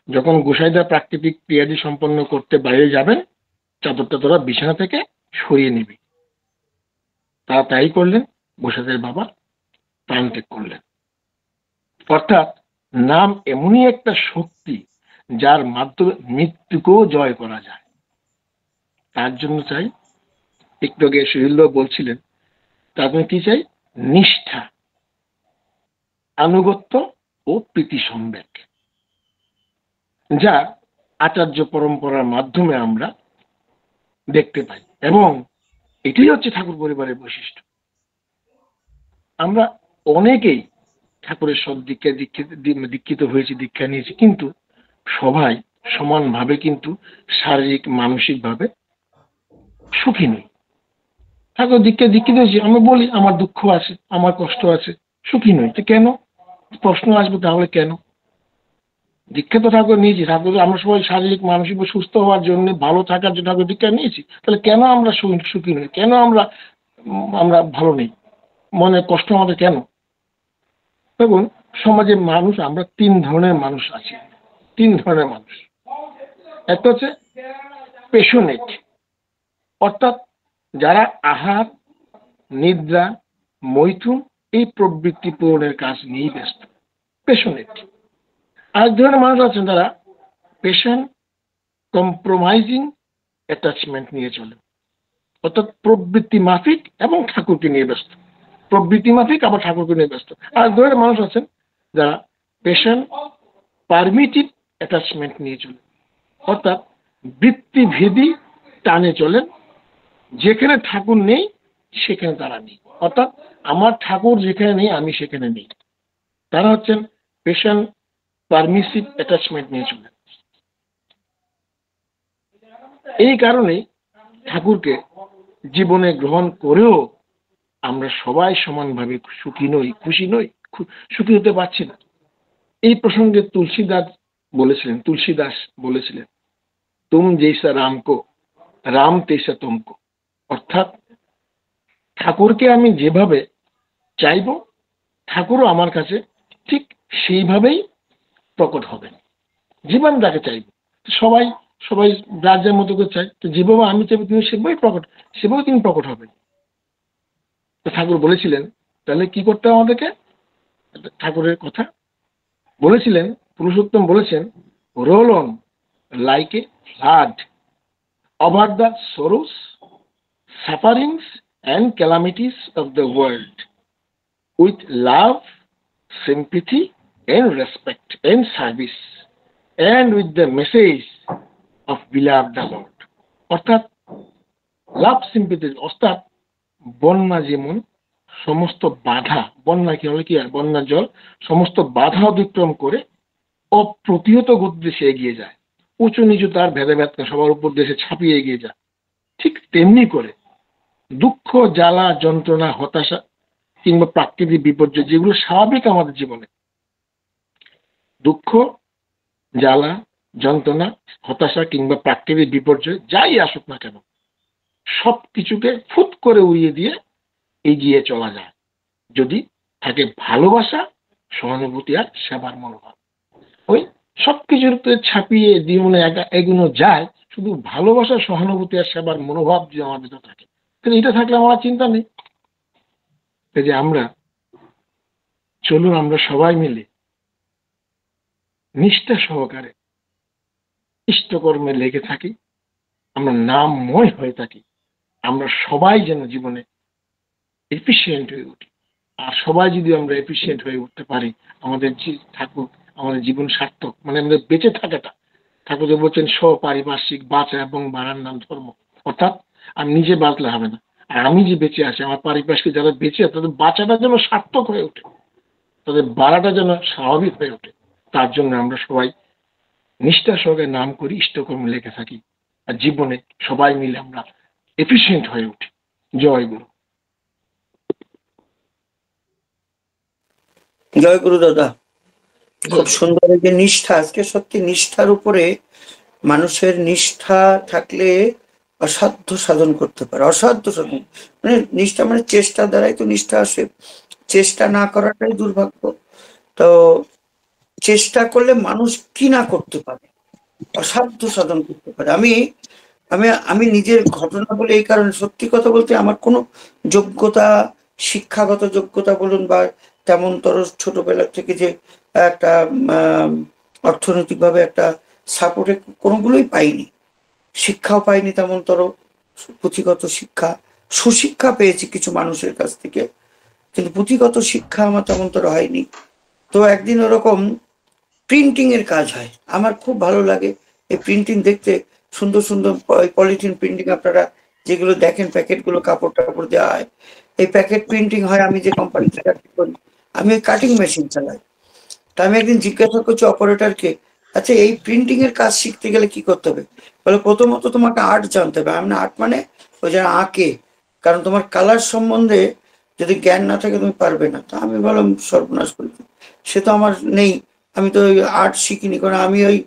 যখন গোসাইদা প্রাকৃতিক ক্রিয়াদি সম্পন্ন করতে বাইরে যাবেন চাদরটা তোরা বিছানা থেকে সরিয়ে নিবি। তারা তাই করলেন, বসুদেব বাবা প্রাণত্যাগ করলেন। অর্থাৎ নাম এমনই একটা শক্তি যার মাধ্যমে মৃত্যুকেও জয় করা যায়। তার জন্য চাই, একটু আগে সুহিল বলছিলেন, তার জন্য কি চাই? নিষ্ঠা, আনুগত্য ও প্রীতি সম্বেক, যা আচার্য পরম্পরার মাধ্যমে আমরা দেখতে পাই। এবং এটাই হচ্ছে ঠাকুর পরিবারের বৈশিষ্ট্য। আমরা অনেকেই ঠাকুরের সব দীক্ষিত হয়েছি, দীক্ষা নিয়েছি, কিন্তু সবাই সমানভাবে কিন্তু শারীরিক মানসিক ভাবে সুখী নেই। ঠাকুর দীক্ষিত হয়েছি, আমি বলি আমার দুঃখ আছে, আমার কষ্ট আছে, সুখী নই। তো কেন? প্রশ্ন আসবে, তাহলে কেন? দীক্ষা তো ঠাকুর নিয়েছি, ঠাকুর আমরা সবাই শারীরিক মানসিক সুস্থ হওয়ার জন্য, ভালো থাকার জন্য ঠাকুর দীক্ষা নিয়েছি। তাহলে কেন আমরা সুখী নই? কেন আমরা ভালো নেই? মনে কষ্ট আমাদের কেন? দেখুন, সমাজের মানুষ, আমরা তিন ধরনের মানুষ আছি। তিন ধরনের মানুষ। একটা হচ্ছে পেশনেট, অর্থাৎ যারা আহার, নিদ্রা, মৈথুন এই প্রবৃত্তি পূরণের কাজ নিয়েই ব্যস্ত, পেশনেট। আরেক ধরনের মানুষ আছেন যারা পেশেন্ট কম্প্রোমাইজিং অ্যাটাচমেন্ট নিয়ে চলে, অর্থাৎ প্রবৃত্তি মাফিক এবং ঠাকুরকে নিয়ে ব্যস্ত, প্রবৃত্তি মাফিক আবার ঠাকুরকে নিয়ে ব্যস্ত। আর ধরনের মানুষ আছেন যারা পেশেন্ট পারমিটিভ অ্যাটাচমেন্ট নিয়ে চলে, অর্থাৎ বৃত্তিভেদী টানে চলেন, যেখানে ঠাকুর নেই সেখানে তারা নেই, অর্থাৎ আমার ঠাকুর যেখানে নেই আমি সেখানে নেই। তারা হচ্ছেন পেশেন্ট পারমিসিভ অ্যাটাচমেন্ট নিয়ে চলেন। এই কারণে ঠাকুরকে জীবনে গ্রহণ করেও আমরা সবাই সমানভাবে সুখী নই, খুশি নই, সুখী হতে পারছি না। এই প্রসঙ্গে তুলসীদাস বলেছিলেন, তুম জৈসা রামকো, রাম তেসা তুমকো। অর্থাৎ ঠাকুরকে আমি যেভাবে চাইব, ঠাকুরও আমার কাছে ঠিক সেইভাবেই প্রকট হবেন। জীবন যাকে চাইব, সবাই সবাই যার যার মতো করে চাই, তো যেভাবে আমি চাইব তিনি সেভাবে তিনি প্রকট হবেন। তো ঠাকুর বলেছিলেন, তাহলে কি করতে হবে আমাদেরকে? ঠাকুরের কথা বলেছিলেন, পুরুষোত্তম বলেছেন, roll on like a flood over the sorrows, sufferings and calamities of the world with love, sympathy and respect and service, and with the message of beloved the Lord. অর্থাৎ লাভ, সিম্পিথি, অর্থাৎ বন্যা যেমন সমস্ত বাধা, বন্যা কি হলে কি হয়, বন্যার জল সমস্ত বাধা অতিক্রম করে অপ্রতিহত গতিতে সে এগিয়ে যায়, উঁচু নিচু তার ভেদাভেদ সবার উপর দেশে ছাপিয়ে এগিয়ে যায়, ঠিক তেমনি করে দুঃখ, জ্বালা, যন্ত্রণা, হতাশা কিংবা প্রাকৃতিক বিপর্যয় যেগুলো স্বাভাবিক আমাদের জীবনে, দুঃখ, জ্বালা, যন্ত্রণা, হতাশা কিংবা প্রাকৃতিক বিপর্যয় যাই আসুক না কেন, সব কিছুকে ফুট করে উড়িয়ে দিয়ে এগিয়ে চলা যায় যদি থাকে ভালোবাসা, সহানুভূতি আর সেবার মনোভাব। ওই সবকিছুর ছাপিয়ে জীবনে এগুলো যায় শুধু ভালোবাসা, সহানুভূতি আর সেবার মনোভাব যদি আমার ভিতরে থাকে, তাহলে এটা থাকলে আমার চিন্তা নেই। যে আমরা চলুন আমরা সবাই মিলে নিষ্ঠা সহকারে ইষ্টকর্মে লেগে থাকি, আমরা নামময় হয়ে থাকি, আমরা সবাই যেন জীবনে এফিসিয়েন্ট হয়ে উঠি। আর সবাই যদি আমরা এফিসিয়েন্ট হয়ে উঠতে পারি, আমাদের ঠাকুর আমাদের জীবন সার্থক, মানে আমাদের বেঁচে থাকাটা, ঠাকুর যে বলছেন স্বপারিপার্শ্বিক বাঁচা এবং বাড়ার নাম ধর্ম, অর্থাৎ আমি নিজে বাঁচলে হবে না, আর আমি যে বেঁচে আছি, আমার পারিপার্শ্বিক যারা বেঁচে আছে তাদের বাঁচাটা যেন সার্থক হয়ে ওঠে, তাদের বাড়াটা যেন স্বাভাবিক হয়ে ওঠে। তার জন্য আমরা সবাই নিষ্ঠা সহকারে নাম করি, ইষ্টকর্মে লেগে থাকি, আর জীবনে সবাই মিলে আমরা এফিসিয়েন্ট হয়ে উঠি। জয় গুরু। জয় গুরু দাদা, খুব সুন্দর। যে নিষ্ঠা, আজকে সত্যি নিষ্ঠার উপরে, মানুষের নিষ্ঠা থাকলে অসাধ্য সাধন করতে পারে, অসাধ্য সাধন মানে নিষ্ঠা মানে চেষ্টা দ্বারাই তো নিষ্ঠা আসে, চেষ্টা না করাটাই দুর্ভাগ্য। তো চেষ্টা করলে মানুষ কি না করতে পারে, অসাধ্য সাধন করতে পারে। আমি আমি আমি নিজের ঘটনা বলে এই কারণে, সত্যি কথা বলতে আমার কোনো যোগ্যতা, শিক্ষাগত যোগ্যতা বলুন বা তেমনতর ছোটবেলা থেকে যে একটা অর্থনৈতিকভাবে একটা সাপোর্টে কোনোগুলোই পাইনি। শিক্ষাও পাইনি তেমনতর, পুঁথিগত শিক্ষা, সুশিক্ষা পেয়েছি কিছু মানুষের কাছ থেকে, কিন্তু পুঁথিগত শিক্ষা আমার তেমনতর হয়নি। তো একদিন ওরকম প্রিন্টিং এর কাজ হয়, আমার খুব ভালো লাগে এই প্রিন্টিং দেখতে। সুন্দর সুন্দর পলিথিন প্রিন্টিং আপনারা যেগুলো দেখেন, প্যাকেট গুলো কাপড় টাপড় দেওয়া হয়, এই প্যাকেট প্রিন্টিং হয়। আমি যে কোম্পানিতে চাকরি করি, আমি ওই কাটিং মেশিন চালাই। তা আমি একদিন জিজ্ঞাসা করছি অপারেটরকে, আচ্ছা এই প্রিন্টিং এর কাজ শিখতে গেলে কি করতে হবে? বলে প্রথমত তোমাকে আর্ট জানতে হবে। আমি আর্ট মানে ওই যারা আঁকে, কারণ তোমার কালার সম্বন্ধে যদি জ্ঞান না থাকে তুমি পারবে না। তা আমি বললাম সর্বনাশ করি, সে তো আমার নেই, আমি তো ওই আর্ট শিখিনি, কারণ আমি ওই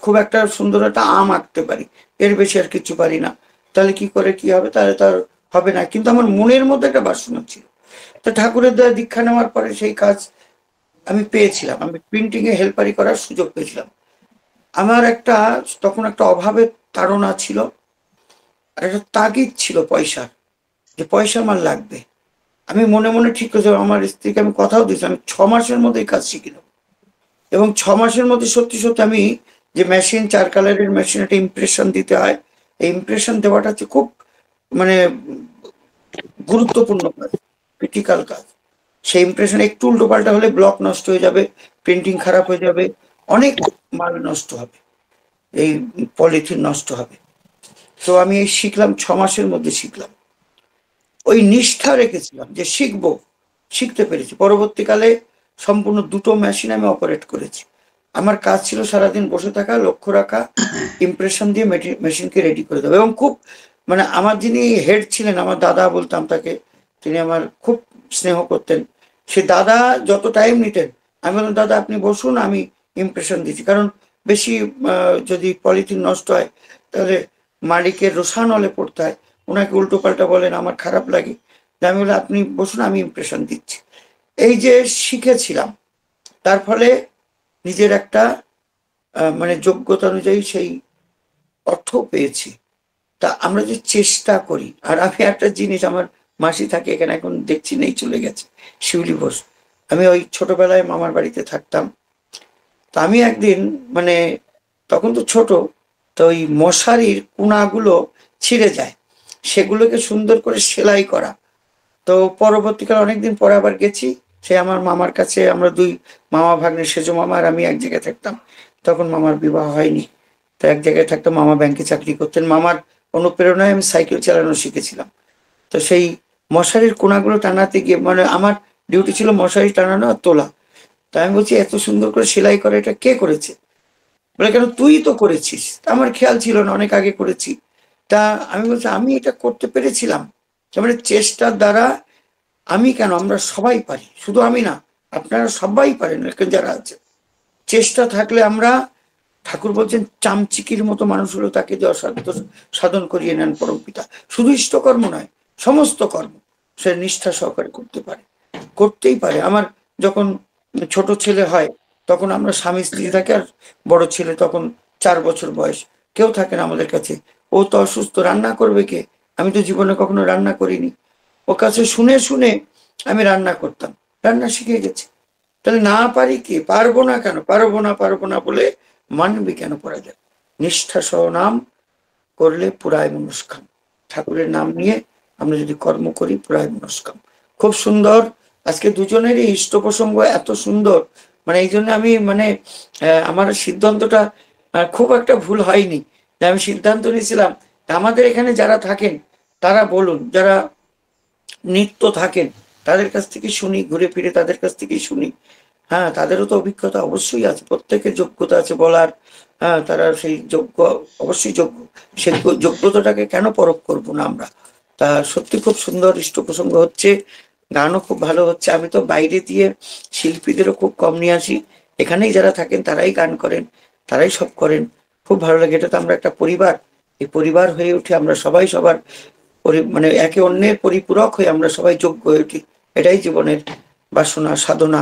খুব একটা সুন্দর একটা আম আঁকতে পারি, এর বেশি আর কিছু পারি না। তাহলে কি করে কি হবে? তাহলে তার হবে না। কিন্তু আমার মনের মধ্যে একটা বাসনা ছিল। তো ঠাকুরের দ্বারা দীক্ষা নেওয়ার পরে সেই কাজ আমি পেয়েছিলাম, আমি প্রিন্টিং এ হেল্পারি করার সুযোগ পেয়েছিলাম। আমার একটা তখন একটা অভাবের তাড়না ছিল, আর একটা তাগিদ ছিল পয়সার, যে পয়সা আমার লাগবে। আমি মনে মনে ঠিক করেছি, আমার স্ত্রীকে আমি কথাও দিয়েছি, আমি 6 মাসের মধ্যে এই কাজ শিখি নেবো। এবং 6 মাসের মধ্যে সত্যি সত্যি আমি যে মেশিন, 4 কালারের মেশিন, একটা ইমপ্রেশন দিতে হয়, এই ইমপ্রেশন দেওয়াটা হচ্ছে খুব মানে গুরুত্বপূর্ণ কাজ, ক্রিটিক্যাল কাজ। সেই ইমপ্রেশন একটু উল্টো পাল্টা হলে ব্লক নষ্ট হয়ে যাবে, প্রিন্টিং খারাপ হয়ে যাবে, অনেক মাল নষ্ট হবে, এই পলিথিন নষ্ট হবে। তো আমি এই শিখলাম, 6 মাসের মধ্যে শিখলাম। ওই নিষ্ঠা রেখেছিলাম যে শিখবো, শিখতে পেরেছি। পরবর্তীকালে সম্পূর্ণ 2টো মেশিন আমি অপারেট করেছি। আমার কাজ ছিল সারাদিন বসে থাকা, লক্ষ্য রাখা, ইমপ্রেশন দিয়ে মেশিনকে রেডি করে দেবো। এবং খুব মানে আমার যিনি হেড ছিলেন, আমার দাদা বলতাম তাকে, তিনি আমার খুব স্নেহ করতেন। সে দাদা যত টাইম নিতেন, আমি বললাম দাদা আপনি বসুন, আমি ইমপ্রেশন দিচ্ছি। কারণ বেশি যদি পলিথিন নষ্ট হয় তাহলে মালিকের রোষানলে পড়তে হয়, ওনাকে উল্টো পাল্টা বলেন, আমার খারাপ লাগে। আমি বললাম আপনি বসুন, আমি ইমপ্রেশন দিচ্ছি। এই যে শিখেছিলাম, তার ফলে নিজের একটা মানে যোগ্যতা অনুযায়ী সেই অর্থ পেয়েছি। তা আমরা যে চেষ্টা করি, আর আমি একটা জিনিস, আমার মাসি থাকে এখানে, এখন দেখছি নেই, চলে গেছে, শিউলি বোস। আমি ওই ছোটবেলায় মামার বাড়িতে থাকতাম। তা আমি একদিন মানে তখন তো ছোট, তো ওই মশারির কোনাগুলো ছিঁড়ে যায়, সেগুলোকে সুন্দর করে সেলাই করা। তো পরবর্তীকালে অনেকদিন পরে আবার গেছি, সে আমার মামার কাছে, আমরা দুই মামা ভাগ্নে, সেজো মামা আর আমি এক জায়গায় থাকতাম। তখন মামার বিবাহ হয়নি, তো এক জায়গায় থাকতাম। মামা ব্যাংকে চাকরি করতেন, মামার অনুপ্রেরণায় আমি সাইকেল চালানো শিখেছিলাম। তো সেই মশারির কোনাগুলো টানাতে গিয়ে, মানে আমার ডিউটি ছিল মশারি টানানো আর তোলা। তা আমি বলছি এত সুন্দর করে সেলাই করা এটা কে করেছে? বলে কেন তুই তো করেছিস। তা আমার খেয়াল ছিল না, অনেক আগে করেছি। তা আমি বলছি আমি এটা করতে পেরেছিলাম। তার মানে চেষ্টার দ্বারা, আমি কেন, আমরা সবাই পারি, শুধু আমি না, আপনারা সবাই পারেন এখানে যারা আছে। চেষ্টা থাকলে আমরা, ঠাকুর বলছেন চামচিকির মতো মানুষ হলো তাকে যে অসাধ্য সাধন করিয়ে নেন পরম পিতা। শুধু ইষ্টকর্ম নয়, সমস্ত কর্ম সে নিষ্ঠা সহকারে করতে পারে, করতেই পারে। আমার যখন ছোট ছেলে হয়, তখন আমরা স্বামী স্ত্রী থাকে, আর বড় ছেলে তখন 4 বছর বয়স, কেউ থাকে না আমাদের কাছে। ও তো অসুস্থ, রান্না করবে কে? আমি তো জীবনে কখনো রান্না করিনি, ওর কাছে শুনে শুনে আমি রান্না করতাম, রান্না শিখে গেছি। তাহলে না পারি কি, পারবো না কেন, পারবো না বলে মানবি কেন পড়া যায়? নিষ্ঠা সহ নাম করলে পুরায় মনস্কাম। ঠাকুরের নাম নিয়ে আমরা যদি কর্ম করি, পুরায় মনস্কাম। খুব সুন্দর আজকে দুজনেরই ইষ্ট প্রসঙ্গ, এত সুন্দর। মানে এই জন্য আমি মানে আমার সিদ্ধান্তটা খুব একটা ভুল হয়নি, যে আমি সিদ্ধান্ত নিয়েছিলাম আমাদের এখানে যারা থাকেন তারা বলুন, যারা নিত্য থাকেন তাদের কাছ থেকে শুনি, ঘুরে ফিরে তাদের কাছ থেকেই শুনি। হ্যাঁ, তাদেরও তো অভিজ্ঞতা অবশ্যই আছে, প্রত্যেকের যোগ্যতা আছে বলার। হ্যাঁ, তারা সেই যোগ্য, অবশ্যই যোগ্য, সেই যোগ্যতাটাকে কেন পরখ করবো না আমরা? তা সত্যি খুব সুন্দর ইষ্ট প্রসঙ্গ হচ্ছে, গানও খুব ভালো হচ্ছে। আমি তো বাইরে দিয়ে শিল্পীদেরও খুব কম নিয়ে আসি, এখানেই যারা থাকেন তারাই গান করেন, তারাই সব করেন, খুব ভালো লাগে। এটা তো আমরা একটা পরিবার, এই পরিবার হয়ে উঠে আমরা সবাই সবার মানে একে অন্যের পরিপূরক হয়ে আমরা সবাই যোগ্য হয়ে উঠি। এটাই জীবনের বাসনা, সাধনা।